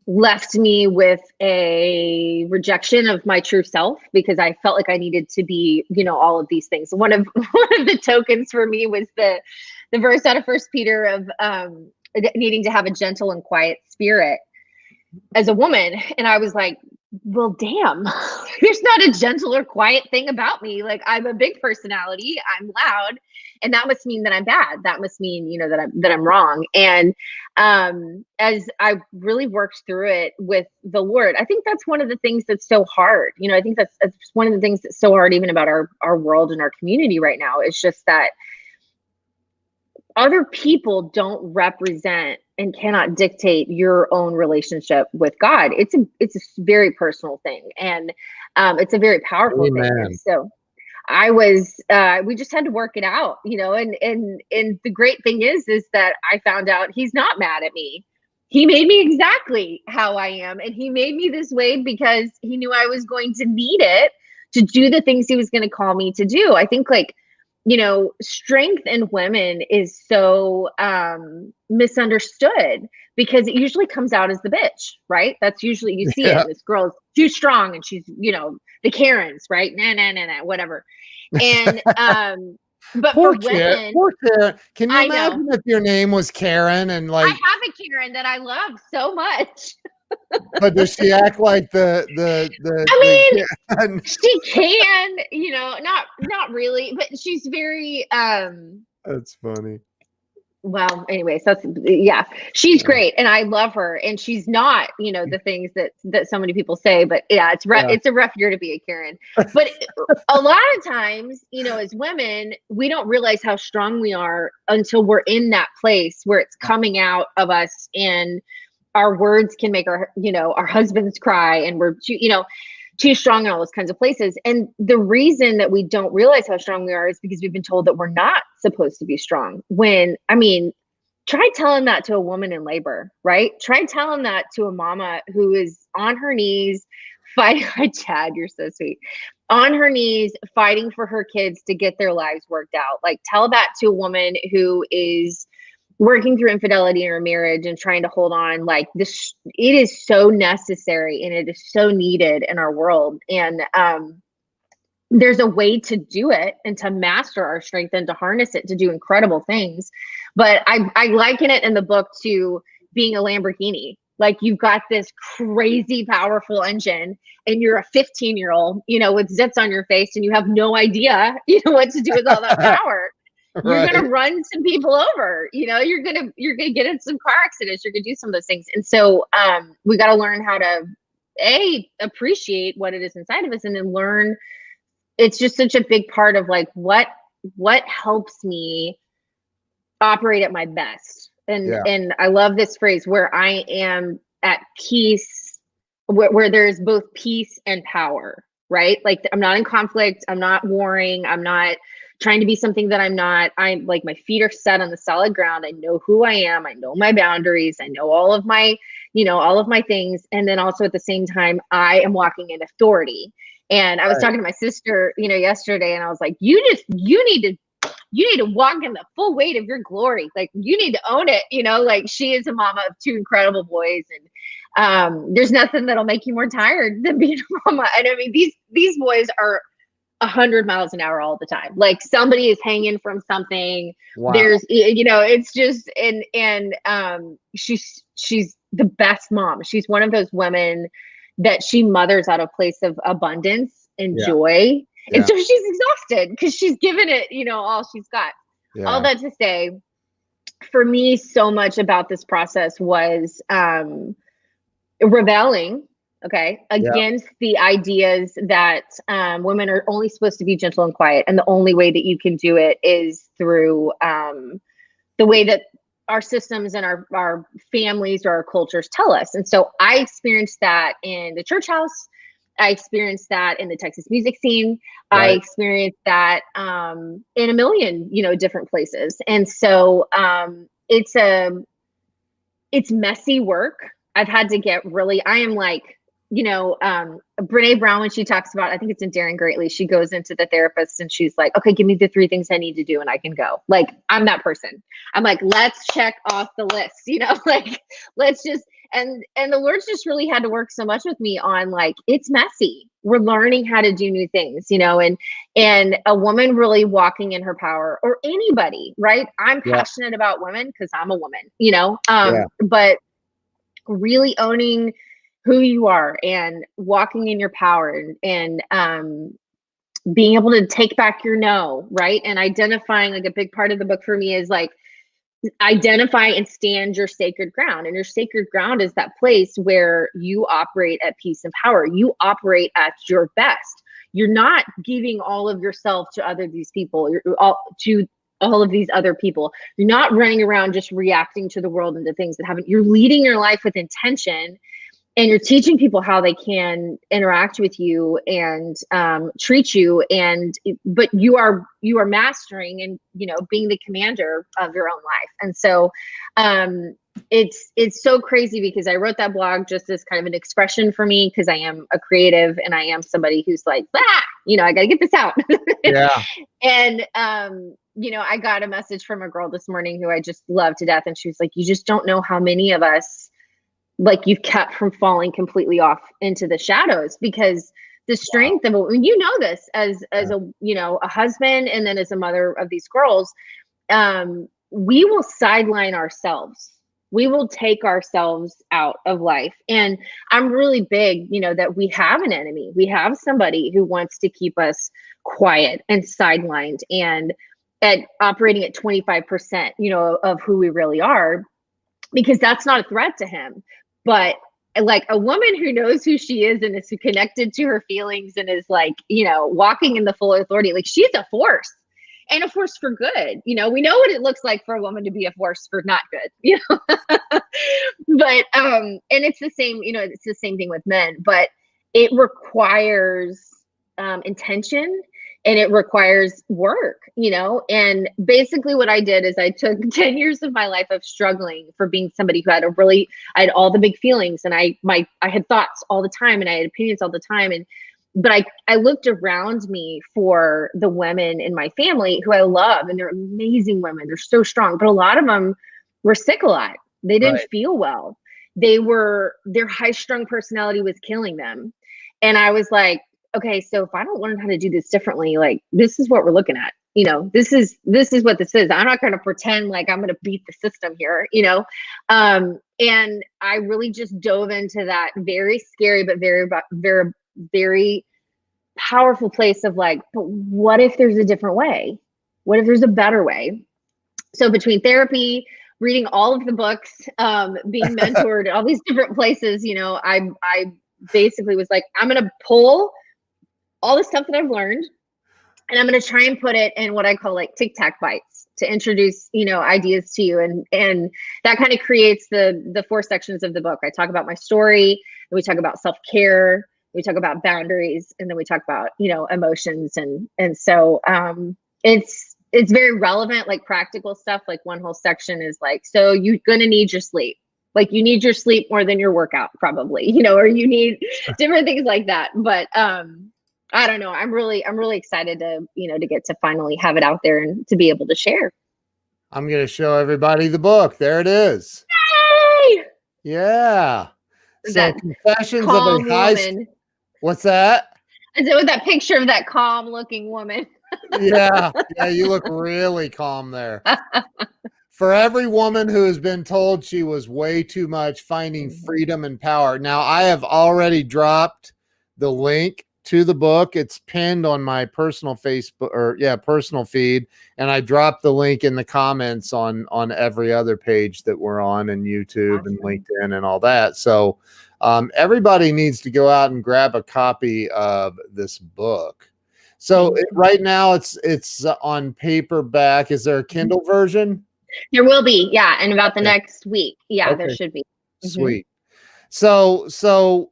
left me with a rejection of my true self, because I felt like I needed to be, all of these things. One of the tokens for me was the verse out of First Peter of needing to have a gentle and quiet spirit as a woman. And I was like, well, damn, there's not a gentle or quiet thing about me. Like, I'm a big personality, I'm loud, and that must mean that I'm bad. That must mean, that I'm wrong. And as I really worked through it with the Lord, I think that's one of the things that's so hard. I think that's one of the things that's so hard even about our world and our community right now. It's just that other people don't represent and cannot dictate your own relationship with God. It's a very personal thing, and it's a very powerful thing. And so we just had to work it out, and the great thing is that I found out He's not mad at me. He made me exactly how I am, and He made me this way because He knew I was going to need it to do the things He was going to call me to do. I think strength in women is so misunderstood, because it usually comes out as the bitch, right? That's usually, you see it. This girl's too strong, and she's, the Karens, right? Nah, whatever. And but poor for women, poor Karen. Can you imagine if your name was Karen and I have a Karen that I love so much. But does she act like the she can, not really, but she's very that's funny. Well, anyways, she's great, and I love her, and she's not, the things that so many people say, but it's a rough year to be a Karen. But a lot of times, as women, we don't realize how strong we are until we're in that place where it's coming out of us, and our words can make our husbands cry, and we're too strong in all those kinds of places. And the reason that we don't realize how strong we are is because we've been told that we're not supposed to be strong. Try telling that to a woman in labor, right? Try telling that to a mama who is on her knees fighting. Hi, Chad, you're so sweet. On her knees fighting for her kids to get their lives worked out. Like, tell that to a woman who is working through infidelity in her marriage and trying to hold on. Like, this, it is so necessary, and it is so needed in our world. And there's a way to do it and to master our strength and to harness it to do incredible things. But I liken it in the book to being a Lamborghini. Like, you've got this crazy powerful engine, and you're a 15-year-old, with zits on your face, and you have no idea, what to do with all that power. You're gonna run some people over, you're gonna get in some car accidents, you're gonna do some of those things. And so we got to learn how to appreciate what it is inside of us, and then learn. It's just such a big part of like what helps me operate at my best. And I love this phrase, where I am at peace, where there's both peace and power, right? Like, I'm not in conflict, I'm not warring, I'm not trying to be something that I'm not. I'm like, my feet are set on the solid ground. I know who I am. I know my boundaries. I know all of my things. And then also at the same time, I am walking in authority. And I was talking to my sister, yesterday, and I was like, you need to walk in the full weight of your glory. Like, you need to own it. Like, she is a mama of two incredible boys, and there's nothing that'll make you more tired than being a mama. And I mean, these boys are 100 miles an hour all the time. Like, somebody is hanging from something. Wow. There's, it's just, and she's the best mom. She's one of those women that she mothers out of place of abundance and joy. Yeah. And so she's exhausted because she's given it, all she's got. Yeah. All that to say, for me, so much about this process was rebelling against the ideas that women are only supposed to be gentle and quiet, and the only way that you can do it is through the way that our systems and our families or our cultures tell us. And so I experienced that in the church house. I experienced that in the Texas music scene. Right. I experienced that in a million, different places. And so it's messy work. I've had to get really, I am like, Brene Brown, when she talks about, I think it's in Daring Greatly, she goes into the therapist and she's like, okay, give me the 3 things I need to do and I can go. Like, I'm that person. I'm like, let's check off the list, like, let's just, and the Lord's just really had to work so much with me on, like, it's messy. We're learning how to do new things, and a woman really walking in her power, or anybody, right? I'm passionate about women because I'm a woman, but really owning who you are and walking in your power, and being able to take back your no, right? And identifying, like, a big part of the book for me is like, identify and stand your sacred ground. And your sacred ground is that place where you operate at peace and power. You operate at your best. You're not giving all of yourself to these people, to all of these other people. You're not running around just reacting to the world and the things that happen. You're leading your life with intention, and you're teaching people how they can interact with you and treat you. But you are mastering and, being the commander of your own life. And so it's so crazy, because I wrote that blog just as kind of an expression for me, because I am a creative and I am somebody who's like, I got to get this out. Yeah. And, I got a message from a girl this morning who I just love to death. And she was like, you just don't know how many of us, like, you've kept from falling completely off into the shadows, because the strength of it, you know this as a husband, and then as a mother of these girls, we will sideline ourselves. We will take ourselves out of life. And I'm really big, that we have an enemy. We have somebody who wants to keep us quiet and sidelined and at operating at 25%, of who we really are, because that's not a threat to him. But like a woman who knows who she is and is connected to her feelings and is like, walking in the full authority, like, she's a force, and a force for good. We know what it looks like for a woman to be a force for not good, but, and it's the same, it's the same thing with men, but it requires intention. And it requires work, and basically what I did is I took 10 years of my life of struggling for being somebody who had I had all the big feelings, and I had thoughts all the time, and I had opinions all the time. But I looked around me for the women in my family who I love, and they're amazing women. They're so strong, but a lot of them were sick a lot. They didn't feel well. Their high-strung personality was killing them. And I was like, okay, so if I don't learn how to do this differently, like, this is what we're looking at. This is what this is. I'm not going to pretend like I'm going to beat the system here, and I really just dove into that very scary, but very, very, very powerful place of like, but what if there's a different way? What if there's a better way? So between therapy, reading all of the books, being mentored, all these different places, I basically was like, I'm going to pull all the stuff that I've learned, and I'm going to try and put it in what I call like Tic Tac bites to introduce, ideas to you. And that kind of creates the 4 sections of the book. I talk about my story, and we talk about self-care, we talk about boundaries, and then we talk about, emotions. And so it's very relevant, like practical stuff. Like one whole section is like, so you're going to need your sleep. Like, you need your sleep more than your workout probably, or you need different things like that. But, I don't know. I'm really excited to, to get to finally have it out there and to be able to share. I'm going to show everybody the book. There it is. Yay! Yeah. So Confessions of a High woman. What's that? I said, with that picture of that calm looking woman. Yeah, you look really calm there. For every woman who has been told she was way too much, finding freedom and power. Now, I have already dropped the link to the book. It's pinned on my personal personal feed, and I dropped the link in the comments on every other page that we're on, and YouTube and LinkedIn and all that. So everybody needs to go out and grab a copy of this book. So right now it's on paperback. Is there a Kindle version? There will be, yeah, in about the next week. Yeah, there should be. Sweet. So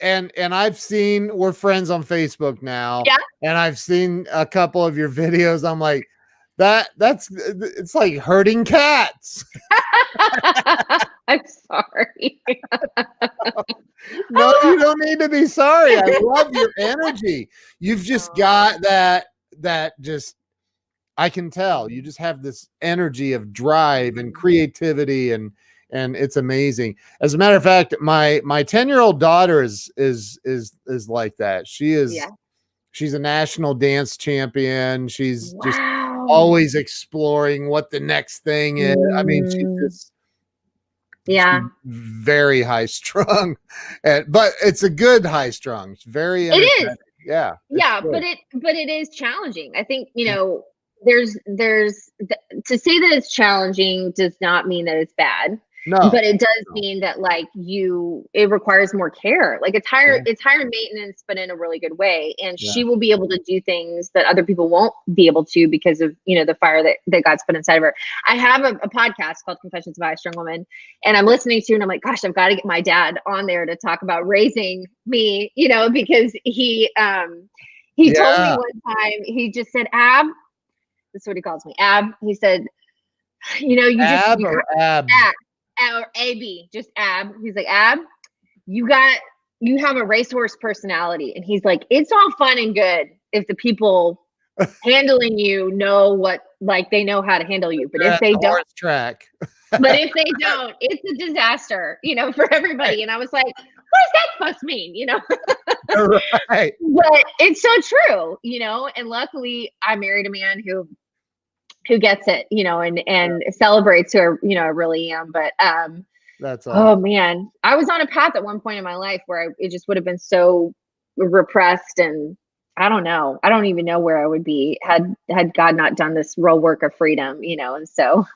and I've seen, we're friends on Facebook now. Yeah. And I've seen a couple of your videos. I'm like, it's like herding cats. I'm sorry. No, you don't need to be sorry. I love your energy. You've just got that just, I can tell you just have this energy of drive and creativity, and it's amazing. As a matter of fact, my 10-year-old daughter is like that. She's a national dance champion. She's just always exploring what the next thing is. I mean, she's very high strung, but it's a good high strung. It's very energetic. It is. Yeah. But it is challenging. I think, there's to say that it's challenging does not mean that it's bad. No, but it does mean that it requires more care. Like it's higher maintenance, but in a really good way. And she will be able to do things that other people won't be able to because of, the fire that God's put inside of her. I have a podcast called Confessions of a High Strung Woman, and I'm listening to, and I'm like, gosh, I've got to get my dad on there to talk about raising me, because he told me one time, he just said, Ab, that's what he calls me, Ab. He said, you Ab just or Ab. Or Abbi, just Ab. He's like, Ab, you have a racehorse personality. And he's like, it's all fun and good if the people handling you know they know how to handle you. But if they don't, track. But if they don't, it's a disaster, for everybody. And I was like, what does that fuss mean? Right. But it's so true, and luckily I married a man who gets it, and celebrates who I really am. But that's awesome. Oh man, I was on a path at one point in my life where it just would have been so repressed, and I don't know. I don't even know where I would be had God not done this real work of freedom, and so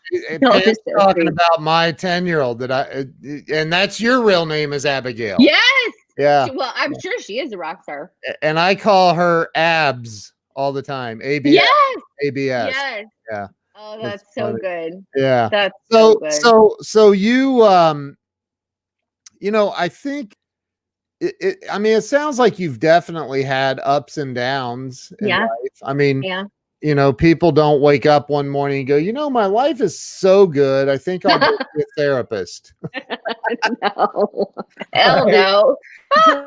talking about my 10-year-old and that's your real name is Abigail. Yes. Yeah. Well, I'm sure she is a rock star. And I call her Abs all the time. ABS. Yes. ABS. Yes. Yeah. Oh, that's so good. Yeah. That's so good. So you I think it sounds like you've definitely had ups and downs in life. I mean, people don't wake up one morning and go, my life is so good, I think I'll be a therapist. No. Hell no.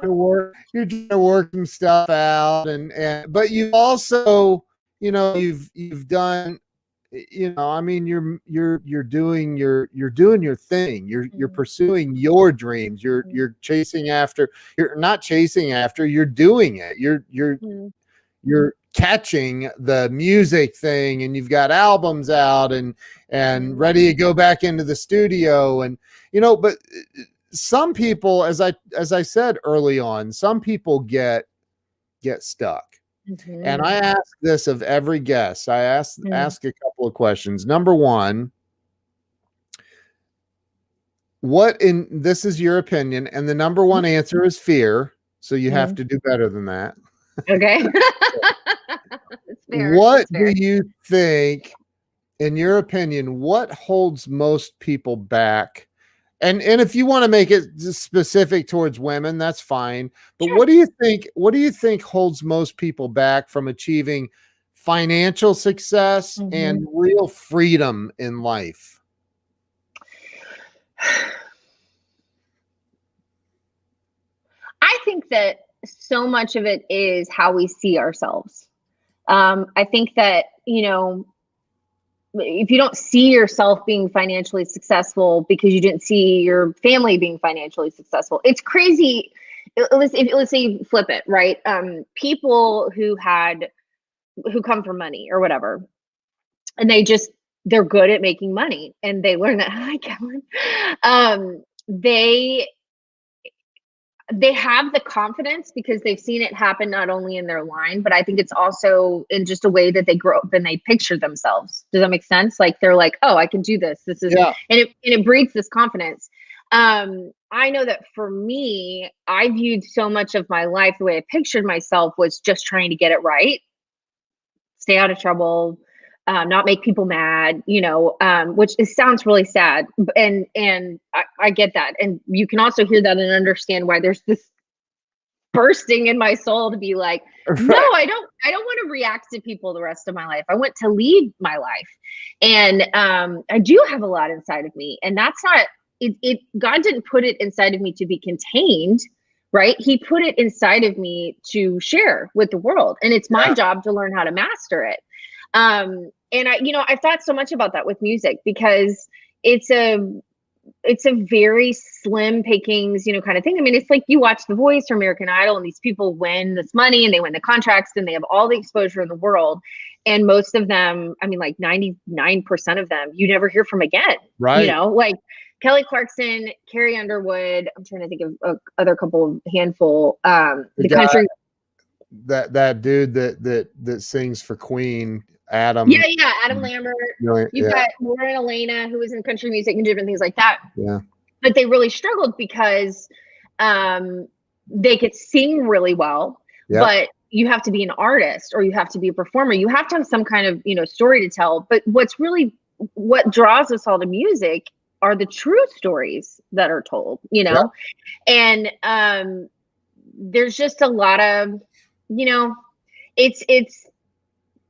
You're trying to work some stuff out, but you also, you've done, I mean, you're doing your thing. You're pursuing your dreams. You're chasing after. You're not chasing after. You're doing it. You're catching the music thing, and you've got albums out and ready to go back into the studio, and but some people, as I said early on, some people get stuck. Mm-hmm. And I ask this of every guest. I ask a couple of questions. Number one, this is your opinion, and the number one answer is fear. So you have to do better than that. Okay. What do you think, in your opinion, what holds most people back? And if you want to make it specific towards women, that's fine. But sure. What do you think holds most people back from achieving financial success and real freedom in life? I think that so much of it is how we see ourselves. I think that, if you don't see yourself being financially successsul because you didn't see your family being financially successful, it's crazy. Let's say you flip it, right? People who come from money or whatever, and they're good at making money, and they learn that. Hi, Kellen. They have the confidence because they've seen it happen not only in their line, but I think it's also in just a way that they grow up and they picture themselves. Does that make sense? Like they're like, oh, I can do this. This is, and it breeds this confidence. I know that for me, I viewed so much of my life, the way I pictured myself was just trying to get it right, stay out of trouble, not make people mad, which sounds really sad. And I get that. And you can also hear that and understand why there's this bursting in my soul to be like, no, I don't want to react to people the rest of my life. I want to lead my life. And I do have a lot inside of me. And that's not God didn't put it inside of me to be contained, right? He put it inside of me to share with the world. And it's my job to learn how to master it. And I've thought so much about that with music, because it's a very slim pickings, kind of thing. I mean, it's like you watch The Voice or American Idol, and these people win this money and they win the contracts and they have all the exposure in the world. And most of them, I mean, like 99% of them, you never hear from again. Right. Like Kelly Clarkson, Carrie Underwood. I'm trying to think of other handful. The country. That dude that sings for Queen. Adam. Yeah, Adam Lambert. You've got Laura and Elena, who was in country music and different things like that. Yeah. But they really struggled because they could sing really well, but you have to be an artist or you have to be a performer. You have to have some kind of, story to tell. But what draws us all to music are the true stories that are told, and there's just a lot of,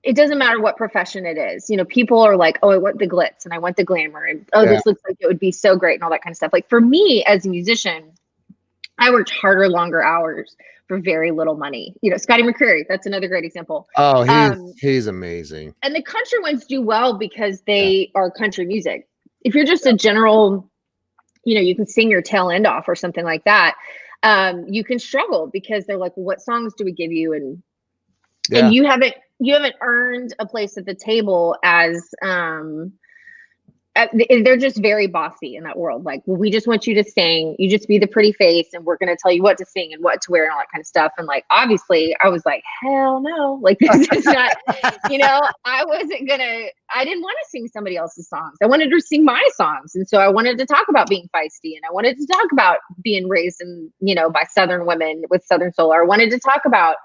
it doesn't matter what profession it is. People are like, oh, I want the glitz and I want the glamour, and this looks like it would be so great and all that kind of stuff. Like for me as a musician, I worked harder, longer hours for very little money. Scotty McCreery, that's another great example. Oh, he's amazing. And the country ones do well because they are country music. If you're just a general, you can sing your tail end off or something like that, you can struggle because they're like, well, what songs do we give you? And you haven't earned a place at the table as they're just very bossy in that world. Like, well, we just want you to sing, you just be the pretty face, and we're going to tell you what to sing and what to wear and all that kind of stuff. And like, obviously I was like, hell no, like this is not, I didn't want to sing somebody else's songs. I wanted to sing my songs. And so I wanted to talk about being feisty, and I wanted to talk about being raised in, by Southern women with Southern soul. I wanted to talk about,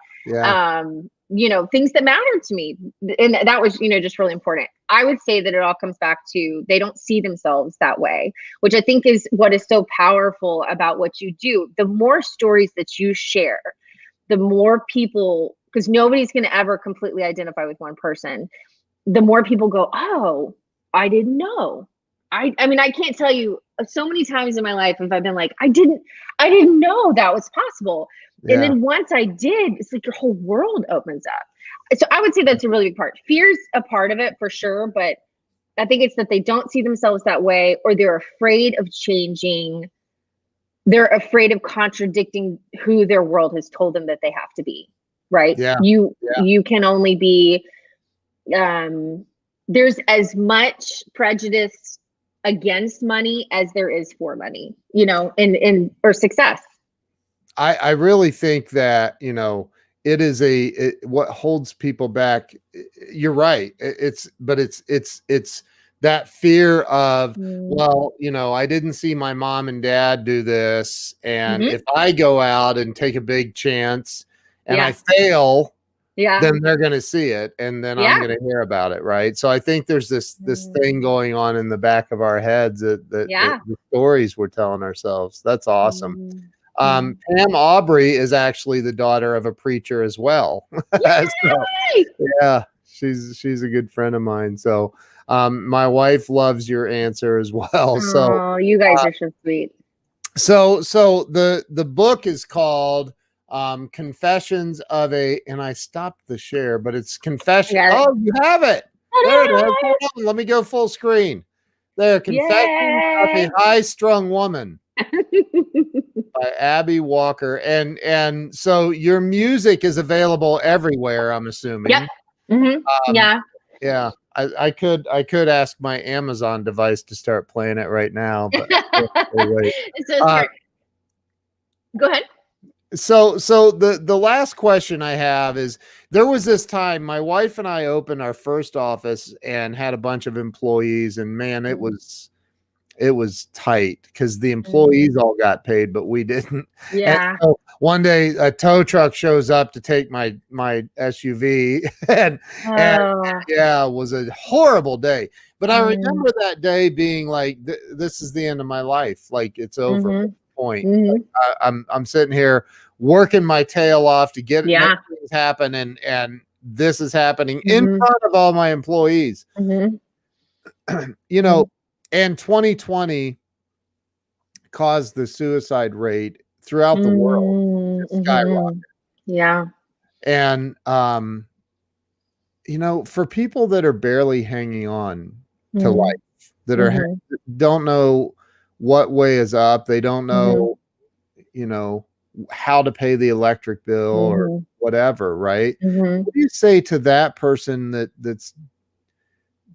things that mattered to me. And that was, just really important. I would say that it all comes back to, they don't see themselves that way, which I think is what is so powerful about what you do. The more stories that you share, the more people, because nobody's going to ever completely identify with one person. The more people go, oh, I didn't know. I mean, I can't tell you so many times in my life if I've been like, I didn't know that was possible. Yeah. And then once I did, it's like your whole world opens up. So I would say that's a really big part. Fear's a part of it for sure, but I think it's that they don't see themselves that way, or they're afraid of changing. They're afraid of contradicting who their world has told them that they have to be, right? Yeah. You can only be, there's as much prejudice against money as there is for money, or success. I really think that, it is what holds people back. You're right. It's that fear of, well, I didn't see my mom and dad do this. And if I go out and take a big chance and I fail, then they're going to see it. And then I'm going to hear about it. Right. So I think there's this thing going on in the back of our heads that the stories we're telling ourselves. That's awesome. Pam Aubrey is actually the daughter of a preacher as well. So, she's a good friend of mine. So my wife loves your answer as well. So you guys are so sweet. So the book is called Confessions of a, and I stopped the share, but it's Confession. Oh, you have it. There it is. Hold on. Let me go full screen. There, Confessions of a High-Strung Woman. By Abbi Walker. And so your music is available everywhere, I'm assuming. Yep. Yeah. I could ask my Amazon device to start playing it right now, but wait. Go ahead. So the last question I have is, there was this time my wife and I opened our first office and had a bunch of employees, and man, it was tight because the employees all got paid, but we didn't. Yeah. And so one day a tow truck shows up to take my SUV and it was a horrible day. But I remember that day being like, this is the end of my life. Like, it's over at this point. Like, I'm sitting here working my tail off to get things happen. And this is happening in front of all my employees. And 2020 caused the suicide rate throughout the world to skyrocket. Yeah. And for people that are barely hanging on to life, that are don't know what way is up, they don't know, how to pay the electric bill or whatever, right? What do you say to that person that's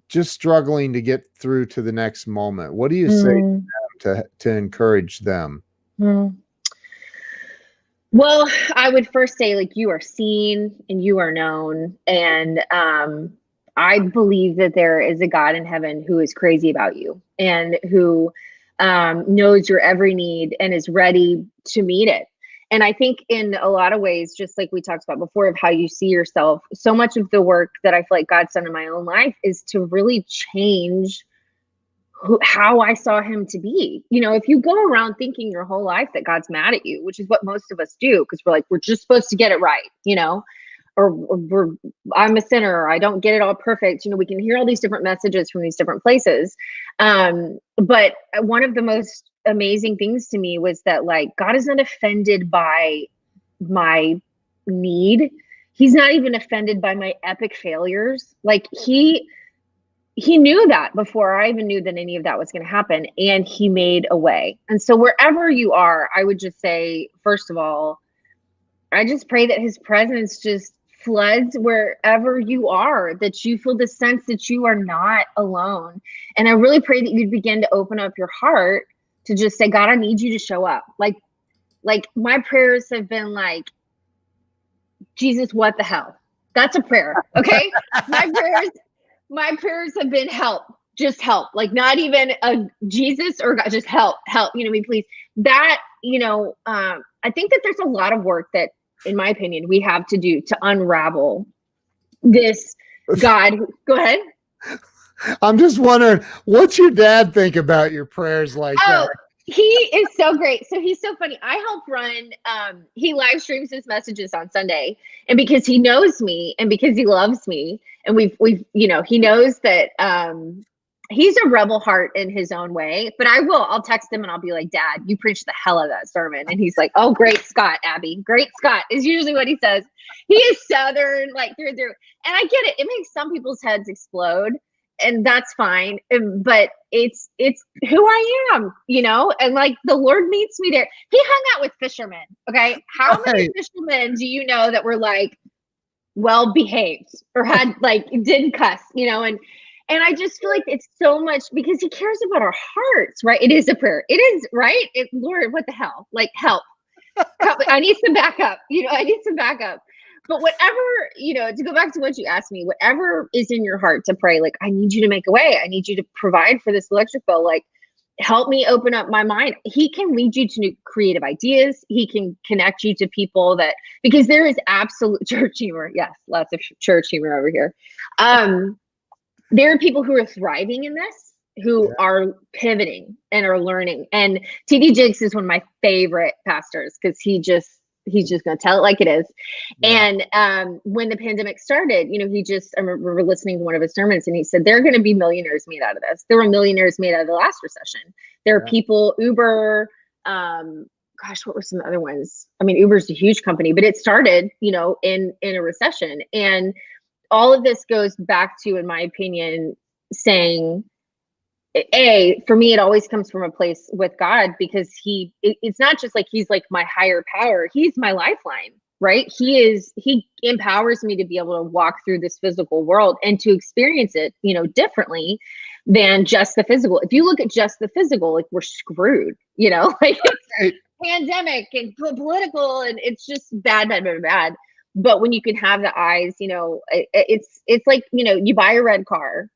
just struggling to get through to the next moment? What do you say to them to encourage them? Well, I would first say, like, you are seen and you are known. And I believe that there is a God in heaven who is crazy about you and who knows your every need and is ready to meet it. And I think in a lot of ways, just like we talked about before, of how you see yourself, so much of the work that I feel like God's done in my own life is to really change how I saw him to be. If you go around thinking your whole life that God's mad at you, which is what most of us do, because we're like, we're just supposed to get it right, or I'm a sinner, or I don't get it all perfect. We can hear all these different messages from these different places. But one of the most amazing things to me was that, like, God is not offended by my need. He's not even offended by my epic failures. Like, he knew that before I even knew that any of that was going to happen, and he made a way. And so wherever you are, I would just say, first of all, I just pray that his presence just floods wherever you are, that you feel the sense that you are not alone. And I really pray that you'd begin to open up your heart to just say, God, I need you to show up. Like my prayers have been like, Jesus, what the hell? That's a prayer. Okay. My prayers have been help, just help, like not even a Jesus or God, just help, me, please. That, I think that there's a lot of work that, in my opinion, we have to do to unravel this God. Go ahead. I'm just wondering, what's your dad think about your prayers like that? He is so great. So he's so funny. I help run, he live streams his messages on Sunday. And because he knows me and because he loves me, and we've he knows that he's a rebel heart in his own way. But I'll text him and I'll be like, Dad, you preached the hell out of that sermon. And he's like, oh, great Scott, Abby. Great Scott is usually what he says. He is Southern, like through and through. And I get it. It makes some people's heads explode. And that's fine. But it's who I am, and like the Lord meets me there. He hung out with fishermen. Okay. How many fishermen do you know that were like well behaved or had like didn't cuss, and I just feel like it's so much because he cares about our hearts, right? It is a prayer. It is, right? Lord, what the hell? Like, help. I need some backup. I need some backup. But whatever, to go back to what you asked me, whatever is in your heart to pray, like, I need you to make a way. I need you to provide for this electric bill. Like, help me open up my mind. He can lead you to new creative ideas. He can connect you to people because there is absolute church humor. Yes, lots of church humor over here. There are people who are thriving in this, who are pivoting and are learning. And TD Jakes is one of my favorite pastors because he's just going to tell it like it is. Yeah. And when the pandemic started, I remember listening to one of his sermons and he said, there are going to be millionaires made out of this. There were millionaires made out of the last recession. There are people, Uber, what were some other ones? I mean, Uber's a huge company, but it started, in a recession. And all of this goes back to, in my opinion, saying, for me, it always comes from a place with God because it's not just like he's like my higher power. He's my lifeline, right? He empowers me to be able to walk through this physical world and to experience it, differently than just the physical. If you look at just the physical, like we're screwed, like it's pandemic and political and it's just bad. But when you can have the eyes, it's like, you buy a red car.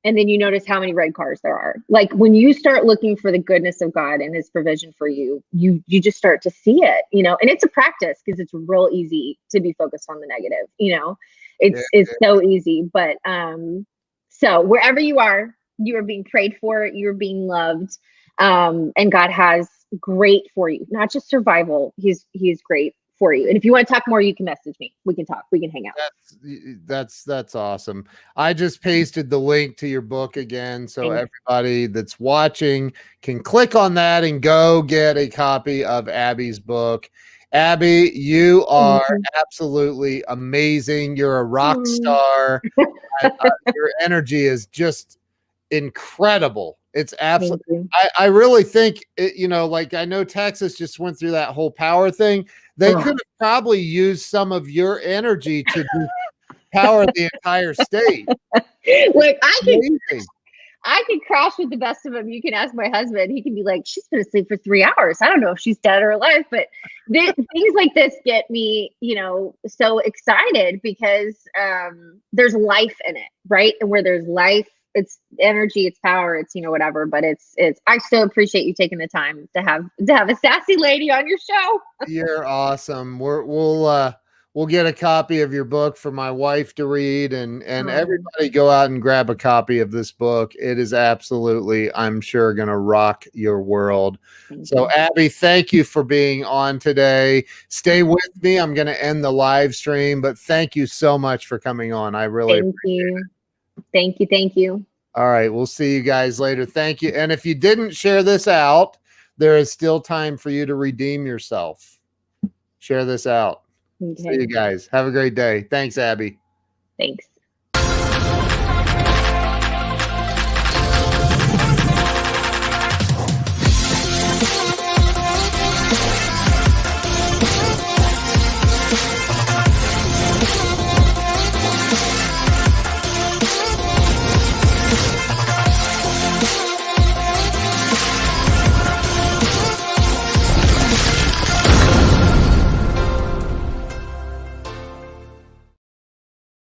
And then you notice how many red cars there are. Like when you start looking for the goodness of God and his provision for you, you just start to see it, and it's a practice because it's real easy to be focused on the negative, it's so easy. But so wherever you are being prayed for, you're being loved. And God has great for you, not just survival. He's great for you. And if you want to talk more, you can message me. We can talk. We can hang out. That's awesome. I just pasted the link to your book again, so Thanks. everybody that's watching can click on that and go get a copy of Abby's book. Abbi, you are absolutely amazing. You're a rock star. Your energy is just incredible. It's absolutely, I really think it, you know, like I know Texas just went through that whole power thing. They could have probably used some of your energy to power the entire state. Look, I could crash with the best of them. You can ask my husband. He can be like, she's been asleep for 3 hours. I don't know if she's dead or alive, but things like this get me, you know, so excited because there's life in it, right? And where there's life, it's energy, it's power, it's, you know, whatever. But it's I so appreciate you taking the time to have a sassy lady on your show. You're awesome. We'll get a copy of your book for my wife to read, and everybody go out and grab a copy of this book. It is absolutely, I'm sure, going to rock your world. So Abbi, thank you for being on today. Stay with me. I'm going to end the live stream, but thank you so much for coming on. I really appreciate it. Thank you. All right. We'll see you guys later. Thank you. And if you didn't share this out, there is still time for you to redeem yourself. Share this out. See you guys. Have a great day. Thanks, Abbi. Thanks.